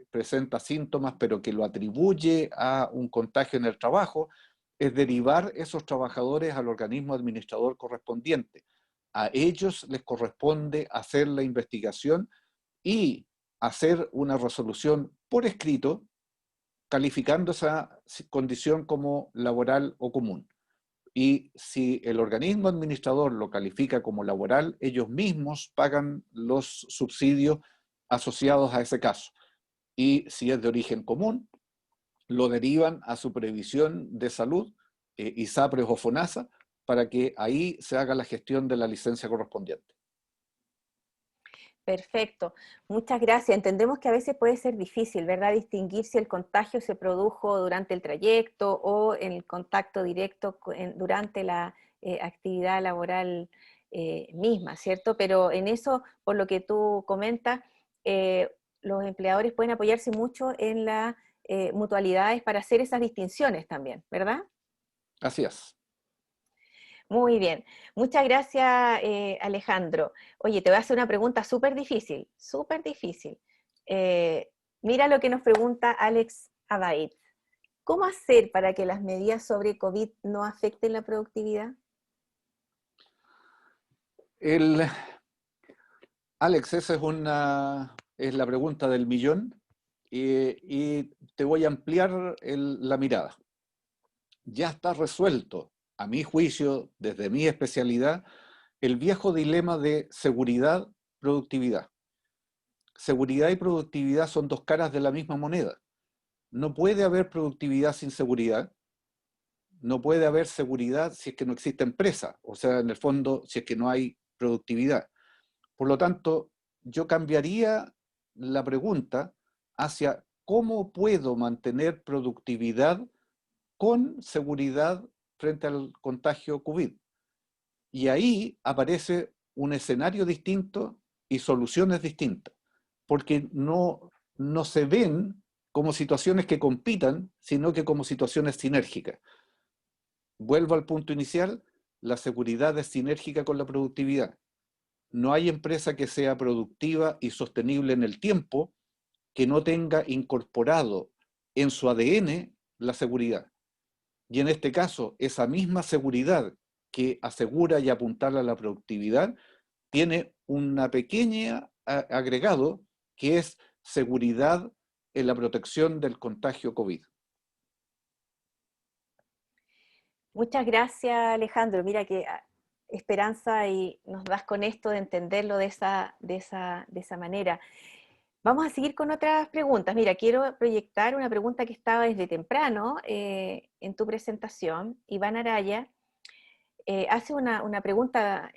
presenta síntomas, pero que lo atribuye a un contagio en el trabajo, es derivar esos trabajadores al organismo administrador correspondiente. A ellos les corresponde hacer la investigación y hacer una resolución por escrito calificando esa condición como laboral o común. y si el organismo administrador lo califica como laboral, ellos mismos pagan los subsidios asociados a ese caso. Y si es de origen común, lo derivan a su previsión de salud, ISAPRES o FONASA, para que ahí se haga la gestión de la licencia correspondiente. Perfecto, muchas gracias. Entendemos que a veces puede ser difícil, ¿verdad? Distinguir si el contagio se produjo durante el trayecto o en el contacto directo durante la actividad laboral misma, ¿cierto? Pero en eso, por lo que tú comentas, los empleadores pueden apoyarse mucho en las mutualidades para hacer esas distinciones también, ¿verdad? Así es. Muy bien, muchas gracias Alejandro. Oye, te voy a hacer una pregunta súper difícil, súper difícil. Mira lo que nos pregunta Alex Abaid. ¿Cómo hacer para que las medidas sobre COVID no afecten la productividad? Alex, esa es la pregunta del millón, y te voy a ampliar la mirada. Ya está resuelto, a mi juicio, desde mi especialidad, el viejo dilema de seguridad-productividad. Seguridad y productividad son dos caras de la misma moneda. No puede haber productividad sin seguridad, no puede haber seguridad si es que no existe empresa, o sea, en el fondo, si es que no hay productividad. Por lo tanto, yo cambiaría la pregunta hacia cómo puedo mantener productividad con seguridad frente al contagio COVID. Y ahí aparece un escenario distinto y soluciones distintas, porque no se ven como situaciones que compitan, sino que como situaciones sinérgicas. Vuelvo al punto inicial, la seguridad es sinérgica con la productividad. No hay empresa que sea productiva y sostenible en el tiempo que no tenga incorporado en su ADN la seguridad. Y en este caso, esa misma seguridad que asegura y apuntala a la productividad tiene una pequeña agregado que es seguridad en la protección del contagio COVID. Muchas gracias Alejandro. Mira que esperanza y nos das con esto de entenderlo de esa manera. Vamos a seguir con otras preguntas. Mira, quiero proyectar una pregunta que estaba desde temprano en tu presentación. Iván Araya hace una pregunta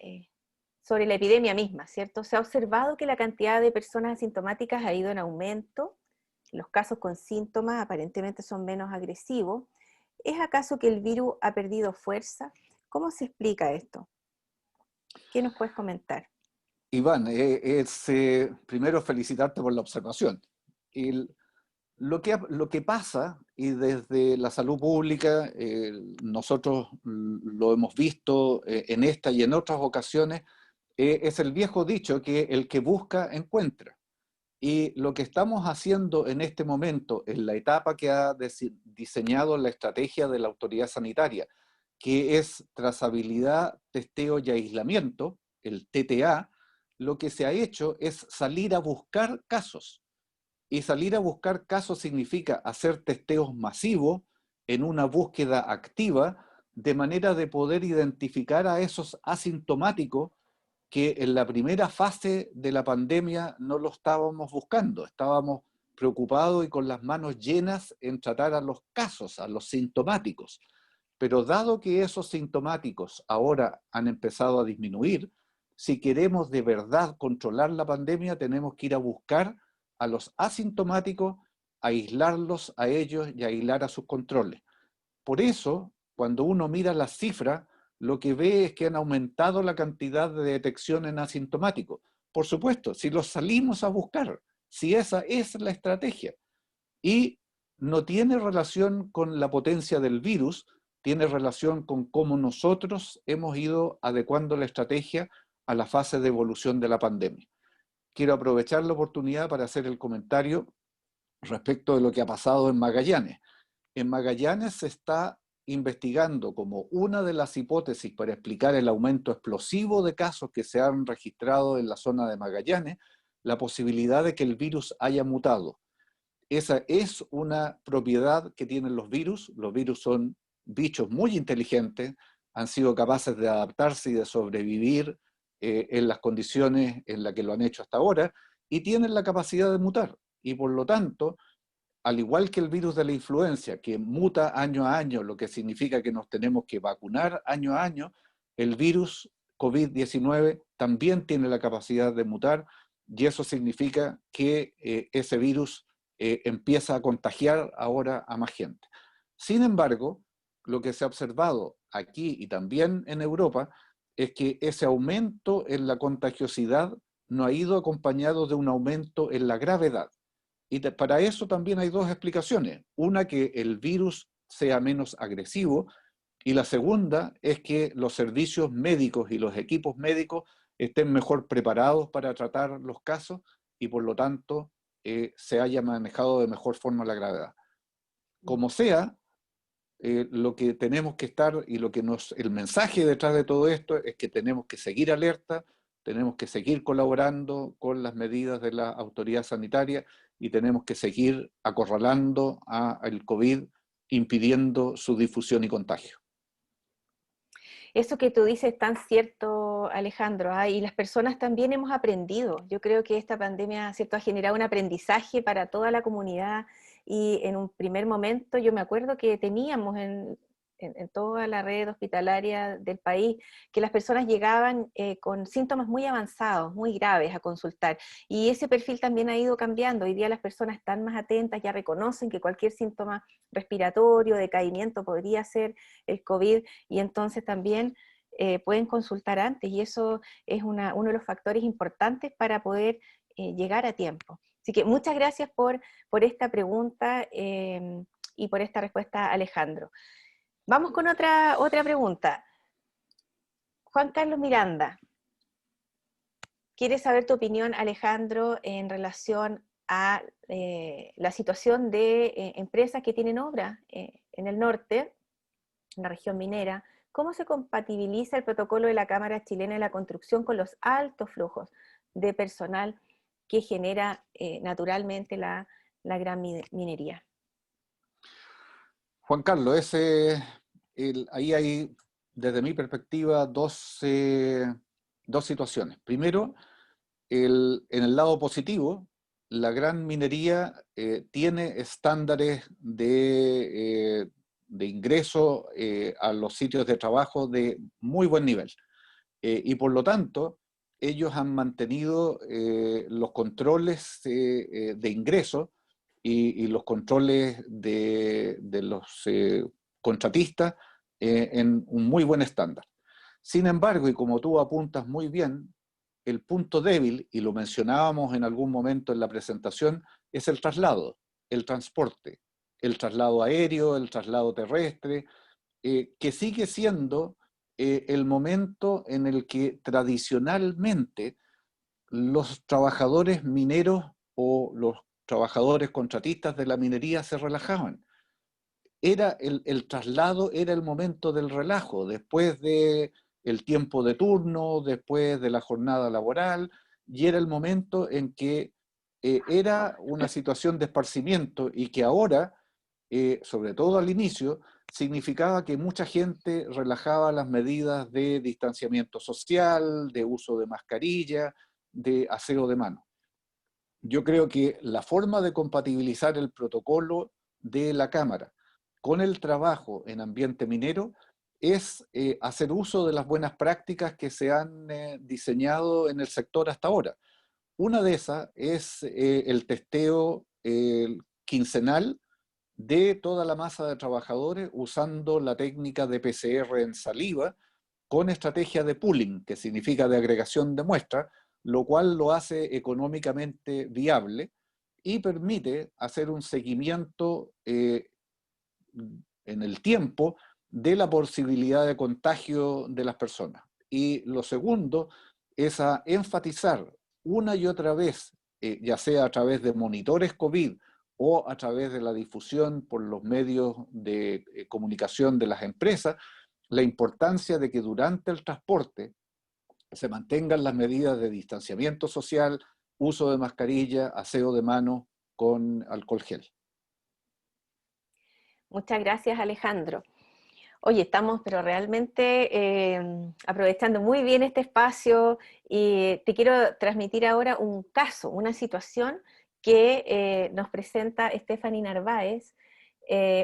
sobre la epidemia misma, ¿cierto? Se ha observado que la cantidad de personas asintomáticas ha ido en aumento. Los casos con síntomas aparentemente son menos agresivos. ¿Es acaso que el virus ha perdido fuerza? ¿Cómo se explica esto? ¿Qué nos puedes comentar? Iván, primero felicitarte por la observación. Lo que pasa, y desde la salud pública, nosotros lo hemos visto en esta y en otras ocasiones, es el viejo dicho que el que busca, encuentra. Y lo que estamos haciendo en este momento, en la etapa que ha diseñado la estrategia de la autoridad sanitaria, que es trazabilidad, testeo y aislamiento, el TTA, lo que se ha hecho es salir a buscar casos. Y salir a buscar casos significa hacer testeos masivos en una búsqueda activa, de manera de poder identificar a esos asintomáticos que en la primera fase de la pandemia no lo estábamos buscando, estábamos preocupados y con las manos llenas en tratar a los casos, a los sintomáticos. Pero dado que esos sintomáticos ahora han empezado a disminuir, si queremos de verdad controlar la pandemia, tenemos que ir a buscar a los asintomáticos, aislarlos a ellos y aislar a sus controles. Por eso, cuando uno mira las cifras, lo que ve es que han aumentado la cantidad de detección en asintomáticos. Por supuesto, si los salimos a buscar, si esa es la estrategia. Y no tiene relación con la potencia del virus, tiene relación con cómo nosotros hemos ido adecuando la estrategia a la fase de evolución de la pandemia. Quiero aprovechar la oportunidad para hacer el comentario respecto de lo que ha pasado en Magallanes. En Magallanes se está investigando como una de las hipótesis para explicar el aumento explosivo de casos que se han registrado en la zona de Magallanes, la posibilidad de que el virus haya mutado. Esa es una propiedad que tienen los virus. Los virus son bichos muy inteligentes, han sido capaces de adaptarse y de sobrevivir en las condiciones en las que lo han hecho hasta ahora, y tienen la capacidad de mutar. Y por lo tanto, al igual que el virus de la influencia, que muta año a año, lo que significa que nos tenemos que vacunar año a año, el virus COVID-19 también tiene la capacidad de mutar, y eso significa que ese virus empieza a contagiar ahora a más gente. Sin embargo, lo que se ha observado aquí y también en Europa es que ese aumento en la contagiosidad no ha ido acompañado de un aumento en la gravedad. Y para eso también hay dos explicaciones. Una, que el virus sea menos agresivo, y la segunda es que los servicios médicos y los equipos médicos estén mejor preparados para tratar los casos y por lo tanto se haya manejado de mejor forma la gravedad. Como sea, lo que tenemos que estar y el mensaje detrás de todo esto es que tenemos que seguir alerta, tenemos que seguir colaborando con las medidas de la autoridad sanitaria y tenemos que seguir acorralando al COVID, impidiendo su difusión y contagio. Eso que tú dices es tan cierto, Alejandro, y las personas también hemos aprendido. Yo creo que esta pandemia, ¿cierto?, ha generado un aprendizaje para toda la comunidad, y en un primer momento yo me acuerdo que teníamos en toda la red hospitalaria del país que las personas llegaban con síntomas muy avanzados, muy graves a consultar, y ese perfil también ha ido cambiando. Hoy día las personas están más atentas, ya reconocen que cualquier síntoma respiratorio, decaimiento podría ser el COVID, y entonces también pueden consultar antes, y eso es uno de los factores importantes para poder llegar a tiempo. Así que muchas gracias por esta pregunta y por esta respuesta, Alejandro. Vamos con otra pregunta. Juan Carlos Miranda, quiere saber tu opinión, Alejandro, en relación a la situación de empresas que tienen obra en el norte, en la región minera. ¿Cómo se compatibiliza el protocolo de la Cámara Chilena de la Construcción con los altos flujos de personal que genera naturalmente la gran minería? Juan Carlos, ahí hay, desde mi perspectiva, dos situaciones. Primero, en el lado positivo, la gran minería tiene estándares de ingreso a los sitios de trabajo de muy buen nivel. Y por lo tanto, ellos han mantenido los controles de ingreso y los controles de los contratistas en un muy buen estándar. Sin embargo, y como tú apuntas muy bien, el punto débil, y lo mencionábamos en algún momento en la presentación, es el traslado, el transporte, el traslado aéreo, el traslado terrestre, que sigue siendo el momento en el que tradicionalmente los trabajadores mineros o los trabajadores contratistas de la minería se relajaban. El traslado era el momento del relajo, después del tiempo de turno, después de la jornada laboral, y era el momento en que era una situación de esparcimiento y que ahora, sobre todo al inicio, significaba que mucha gente relajaba las medidas de distanciamiento social, de uso de mascarilla, de aseo de mano. Yo creo que la forma de compatibilizar el protocolo de la Cámara con el trabajo en ambiente minero es hacer uso de las buenas prácticas que se han diseñado en el sector hasta ahora. Una de esas es el testeo quincenal de toda la masa de trabajadores usando la técnica de PCR en saliva con estrategia de pooling, que significa de agregación de muestras, lo cual lo hace económicamente viable y permite hacer un seguimiento en el tiempo de la posibilidad de contagio de las personas. Y lo segundo es a enfatizar una y otra vez, ya sea a través de monitores COVID o a través de la difusión por los medios de comunicación de las empresas, la importancia de que durante el transporte se mantengan las medidas de distanciamiento social, uso de mascarilla, aseo de manos con alcohol gel. Muchas gracias, Alejandro. Oye, estamos pero realmente aprovechando muy bien este espacio y te quiero transmitir ahora un caso, una situación que nos presenta Stephanie Narváez.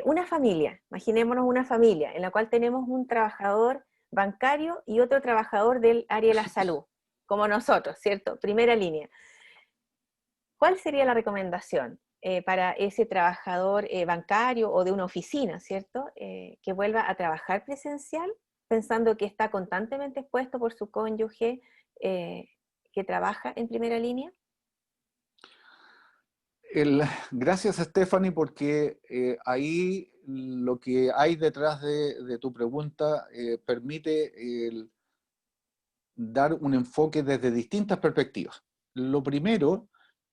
Una familia, imaginémonos una familia en la cual tenemos un trabajador bancario y otro trabajador del área de la salud, como nosotros, ¿cierto? Primera línea. ¿Cuál sería la recomendación para ese trabajador bancario o de una oficina, ¿cierto? Que vuelva a trabajar presencial, pensando que está constantemente expuesto por su cónyuge que trabaja en primera línea. Gracias, Stephanie, porque ahí lo que hay detrás de tu pregunta permite dar un enfoque desde distintas perspectivas. Lo primero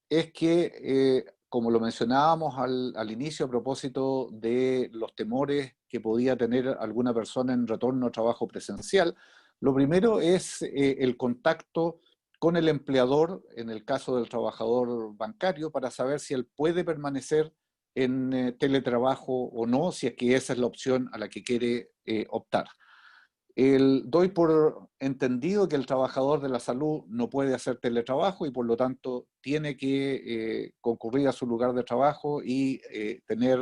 es que, como lo mencionábamos al inicio a propósito de los temores que podía tener alguna persona en retorno a trabajo presencial, lo primero es el contacto con el empleador, en el caso del trabajador bancario, para saber si él puede permanecer en teletrabajo o no, si es que esa es la opción a la que quiere optar. Doy por entendido que el trabajador de la salud no puede hacer teletrabajo y por lo tanto tiene que concurrir a su lugar de trabajo y tener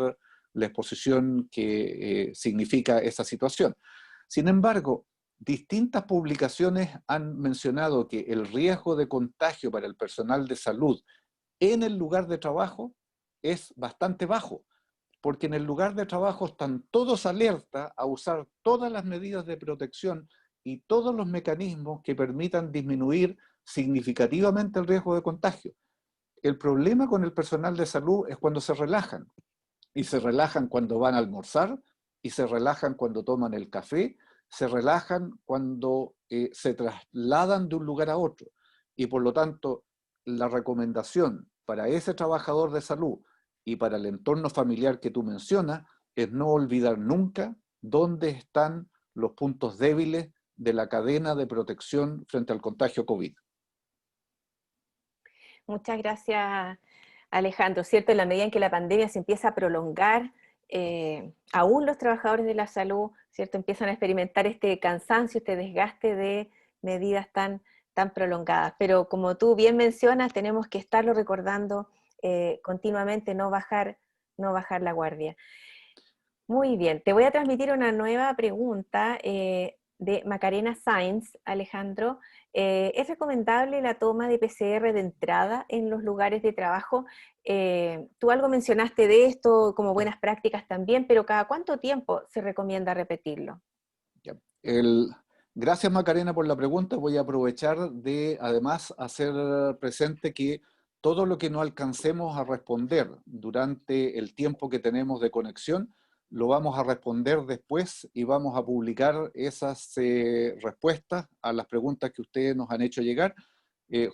la exposición que significa esa situación. Sin embargo, distintas publicaciones han mencionado que el riesgo de contagio para el personal de salud en el lugar de trabajo es bastante bajo, porque en el lugar de trabajo están todos alerta a usar todas las medidas de protección y todos los mecanismos que permitan disminuir significativamente el riesgo de contagio. El problema con el personal de salud es cuando se relajan, y se relajan cuando van a almorzar, y se relajan cuando toman el café, se relajan cuando se trasladan de un lugar a otro. Y por lo tanto, la recomendación para ese trabajador de salud y para el entorno familiar que tú mencionas es no olvidar nunca dónde están los puntos débiles de la cadena de protección frente al contagio COVID. Muchas gracias, Alejandro. ¿Cierto? En la medida en que la pandemia se empieza a prolongar, aún los trabajadores de la salud, ¿cierto? Empiezan a experimentar este cansancio, este desgaste de medidas tan prolongadas. Pero como tú bien mencionas, tenemos que estarlo recordando continuamente, no bajar la guardia. Muy bien, te voy a transmitir una nueva pregunta de Macarena Sainz, Alejandro. ¿Es recomendable la toma de PCR de entrada en los lugares de trabajo? Tú algo mencionaste de esto como buenas prácticas también, pero ¿cada cuánto tiempo se recomienda repetirlo? Gracias, Macarena, por la pregunta. Voy a aprovechar de además hacer presente que todo lo que no alcancemos a responder durante el tiempo que tenemos de conexión, lo vamos a responder después y vamos a publicar esas respuestas a las preguntas que ustedes nos han hecho llegar,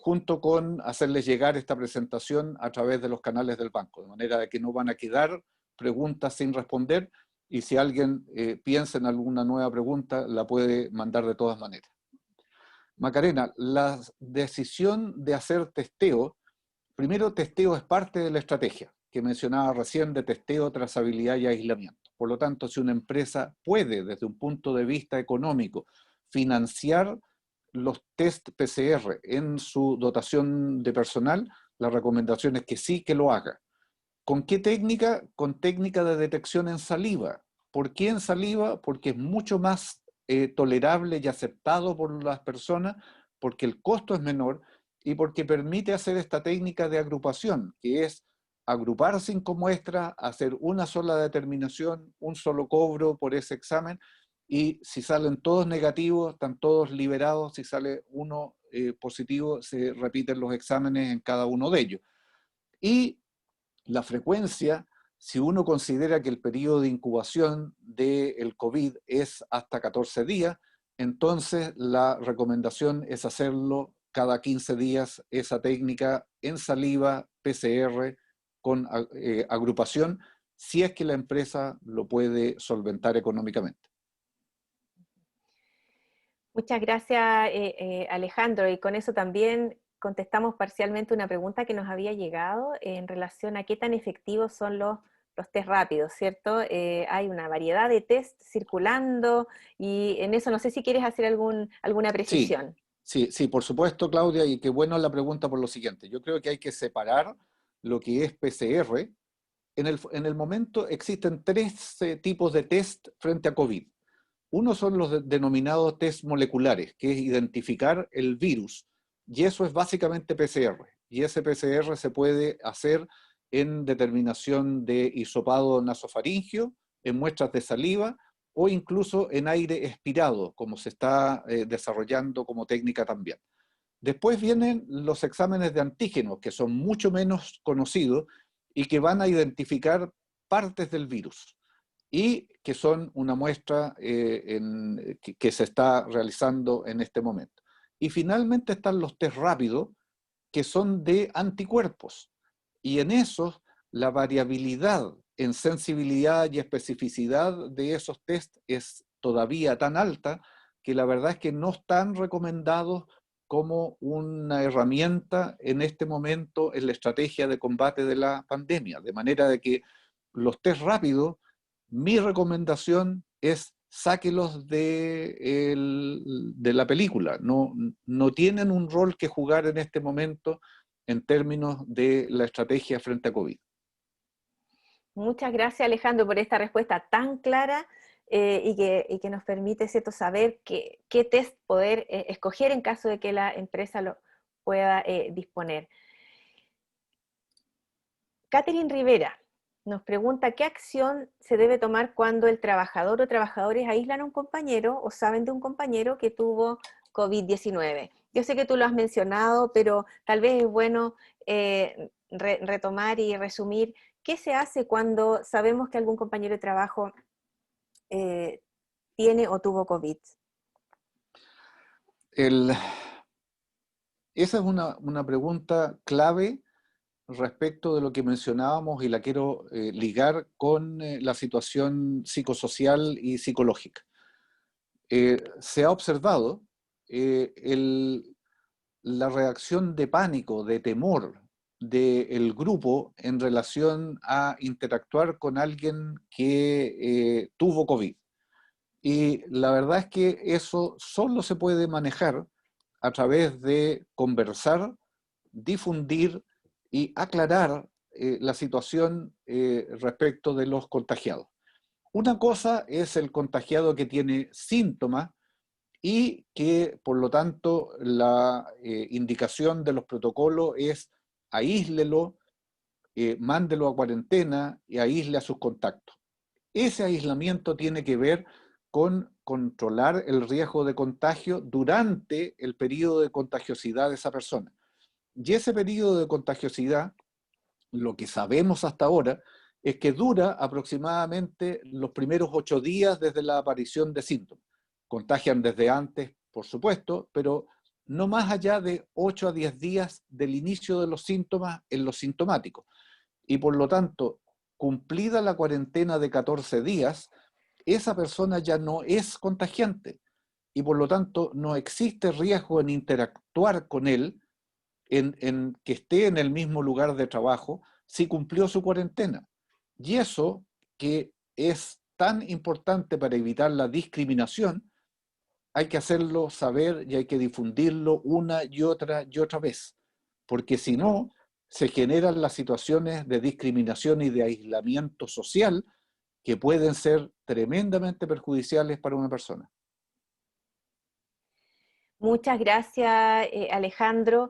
junto con hacerles llegar esta presentación a través de los canales del banco, de manera de que no van a quedar preguntas sin responder, y si alguien piensa en alguna nueva pregunta, la puede mandar de todas maneras. Macarena, la decisión de hacer testeo, primero, testeo es parte de la estrategia que mencionaba recién de testeo, trazabilidad y aislamiento. Por lo tanto, si una empresa puede, desde un punto de vista económico, financiar los test PCR en su dotación de personal, la recomendación es que sí que lo haga. ¿Con qué técnica? Con técnica de detección en saliva. ¿Por qué en saliva? Porque es mucho más tolerable y aceptado por las personas, porque el costo es menor y porque permite hacer esta técnica de agrupación, que es agrupar 5 muestras, hacer una sola determinación, un solo cobro por ese examen, y si salen todos negativos, están todos liberados. Si sale uno positivo, se repiten los exámenes en cada uno de ellos. Y la frecuencia, si uno considera que el periodo de incubación del COVID es hasta 14 días, entonces la recomendación es hacerlo cada 15 días, esa técnica en saliva, PCR, con agrupación, si es que la empresa lo puede solventar económicamente. Muchas gracias, Alejandro, y con eso también contestamos parcialmente una pregunta que nos había llegado en relación a qué tan efectivos son los los test rápidos, ¿cierto? Hay una variedad de test circulando y en eso no sé si quieres hacer alguna Sí, precisión. sí, por supuesto, Claudia, y qué bueno la pregunta por lo siguiente. Yo creo que hay que separar lo que es PCR. En el momento existen tres tipos de test frente a COVID. Uno son los denominados test moleculares, que es identificar el virus, y eso es básicamente PCR. Y ese PCR se puede hacer en determinación de hisopado nasofaringio, en muestras de saliva o incluso en aire expirado, como se está desarrollando como técnica también. Después vienen los exámenes de antígenos, que son mucho menos conocidos y que van a identificar partes del virus y que son una muestra que se está realizando en este momento. Y finalmente están los test rápidos, que son de anticuerpos. Y en esos, la variabilidad en sensibilidad y especificidad de esos test es todavía tan alta que la verdad es que no están recomendados como una herramienta en este momento en la estrategia de combate de la pandemia. De manera de que los test rápidos, mi recomendación es sáquelos de la película. No tienen un rol que jugar en este momento en términos de la estrategia frente a COVID. Muchas gracias, Alejandro, por esta respuesta tan clara y que nos permite, ¿cierto?, saber qué test poder escoger en caso de que la empresa lo pueda disponer. Catherine Rivera nos pregunta qué acción se debe tomar cuando el trabajador o trabajadores aíslan a un compañero o saben de un compañero que tuvo COVID-19. Yo sé que tú lo has mencionado, pero tal vez es bueno retomar y resumir qué se hace cuando sabemos que algún compañero de trabajo tiene o tuvo COVID. Esa es una pregunta clave respecto de lo que mencionábamos y la quiero ligar con la situación psicosocial y psicológica. Se ha observado la reacción de pánico, de temor del grupo en relación a interactuar con alguien que tuvo COVID. Y la verdad es que eso solo se puede manejar a través de conversar, difundir y aclarar la situación respecto de los contagiados. Una cosa es el contagiado que tiene síntomas y que, por lo tanto, la indicación de los protocolos es aíslelo, mándelo a cuarentena y aísle a sus contactos. Ese aislamiento tiene que ver con controlar el riesgo de contagio durante el periodo de contagiosidad de esa persona. Y ese periodo de contagiosidad, lo que sabemos hasta ahora, es que dura aproximadamente los primeros 8 días desde la aparición de síntomas. Contagian desde antes, por supuesto, pero no más allá de 8 a 10 días del inicio de los síntomas en los sintomáticos. Y por lo tanto, cumplida la cuarentena de 14 días, esa persona ya no es contagiante y por lo tanto no existe riesgo en interactuar con él, en que esté en el mismo lugar de trabajo, si cumplió su cuarentena. Y eso, que es tan importante para evitar la discriminación, hay que hacerlo saber y hay que difundirlo una y otra vez, porque si no, se generan las situaciones de discriminación y de aislamiento social que pueden ser tremendamente perjudiciales para una persona. Muchas gracias, Alejandro.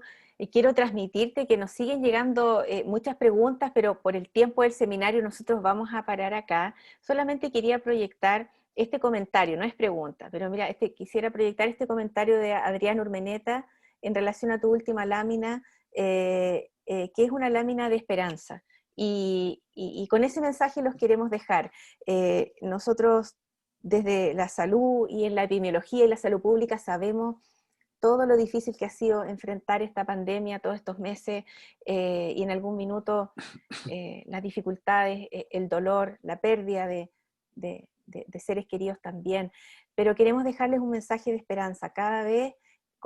Quiero transmitirte que nos siguen llegando muchas preguntas, pero por el tiempo del seminario nosotros vamos a parar acá. Solamente quería proyectar este comentario, no es pregunta, pero mira, quisiera proyectar este comentario de Adrián Urmeneta en relación a tu última lámina, que es una lámina de esperanza. Y con ese mensaje los queremos dejar. Nosotros desde la salud y en la epidemiología y la salud pública sabemos todo lo difícil que ha sido enfrentar esta pandemia todos estos meses y en algún minuto las dificultades, el dolor, la pérdida de seres queridos también. Pero queremos dejarles un mensaje de esperanza. Cada vez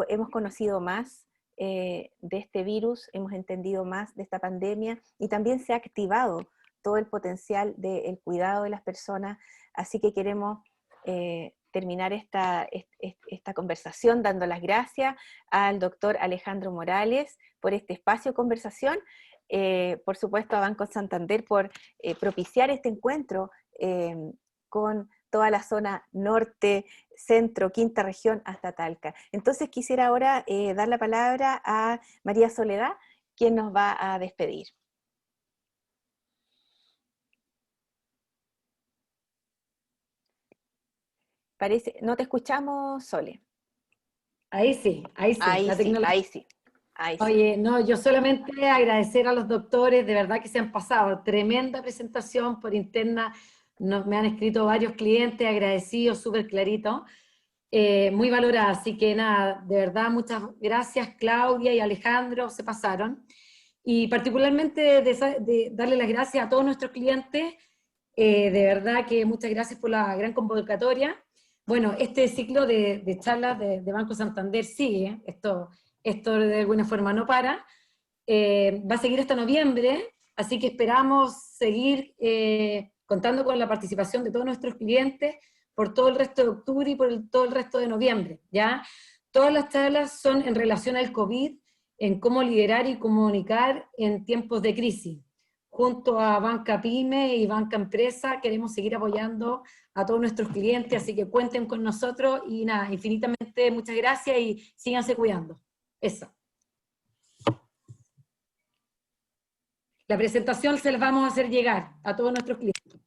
hemos conocido más de este virus, hemos entendido más de esta pandemia y también se ha activado todo el potencial del cuidado de las personas, así que queremos terminar esta conversación dando las gracias al doctor Alejandro Morales por este espacio de conversación, por supuesto a Banco Santander por propiciar este encuentro con toda la zona norte, centro, quinta región hasta Talca. Entonces quisiera ahora dar la palabra a María Soledad, quien nos va a despedir. Parece, no te escuchamos, Sole. Ahí sí, Ahí la sí, tecnología. ahí sí, ahí sí. Oye, no, yo solamente agradecer a los doctores, de verdad que se han pasado, tremenda presentación por interna, me han escrito varios clientes, agradecidos, súper clarito, muy valorada, así que nada, de verdad muchas gracias Claudia y Alejandro, se pasaron, y particularmente de darle las gracias a todos nuestros clientes, de verdad que muchas gracias por la gran convocatoria. Bueno, este ciclo de charlas de Banco Santander sigue, esto de alguna forma no para, va a seguir hasta noviembre, así que esperamos seguir contando con la participación de todos nuestros clientes por todo el resto de octubre y por todo el resto de noviembre, ¿ya? Todas las charlas son en relación al COVID, en cómo liderar y comunicar en tiempos de crisis. Junto a Banca Pyme y Banca Empresa queremos seguir apoyando a todos nuestros clientes, así que cuenten con nosotros y nada, infinitamente muchas gracias y síganse cuidando. Eso. La presentación se las vamos a hacer llegar a todos nuestros clientes.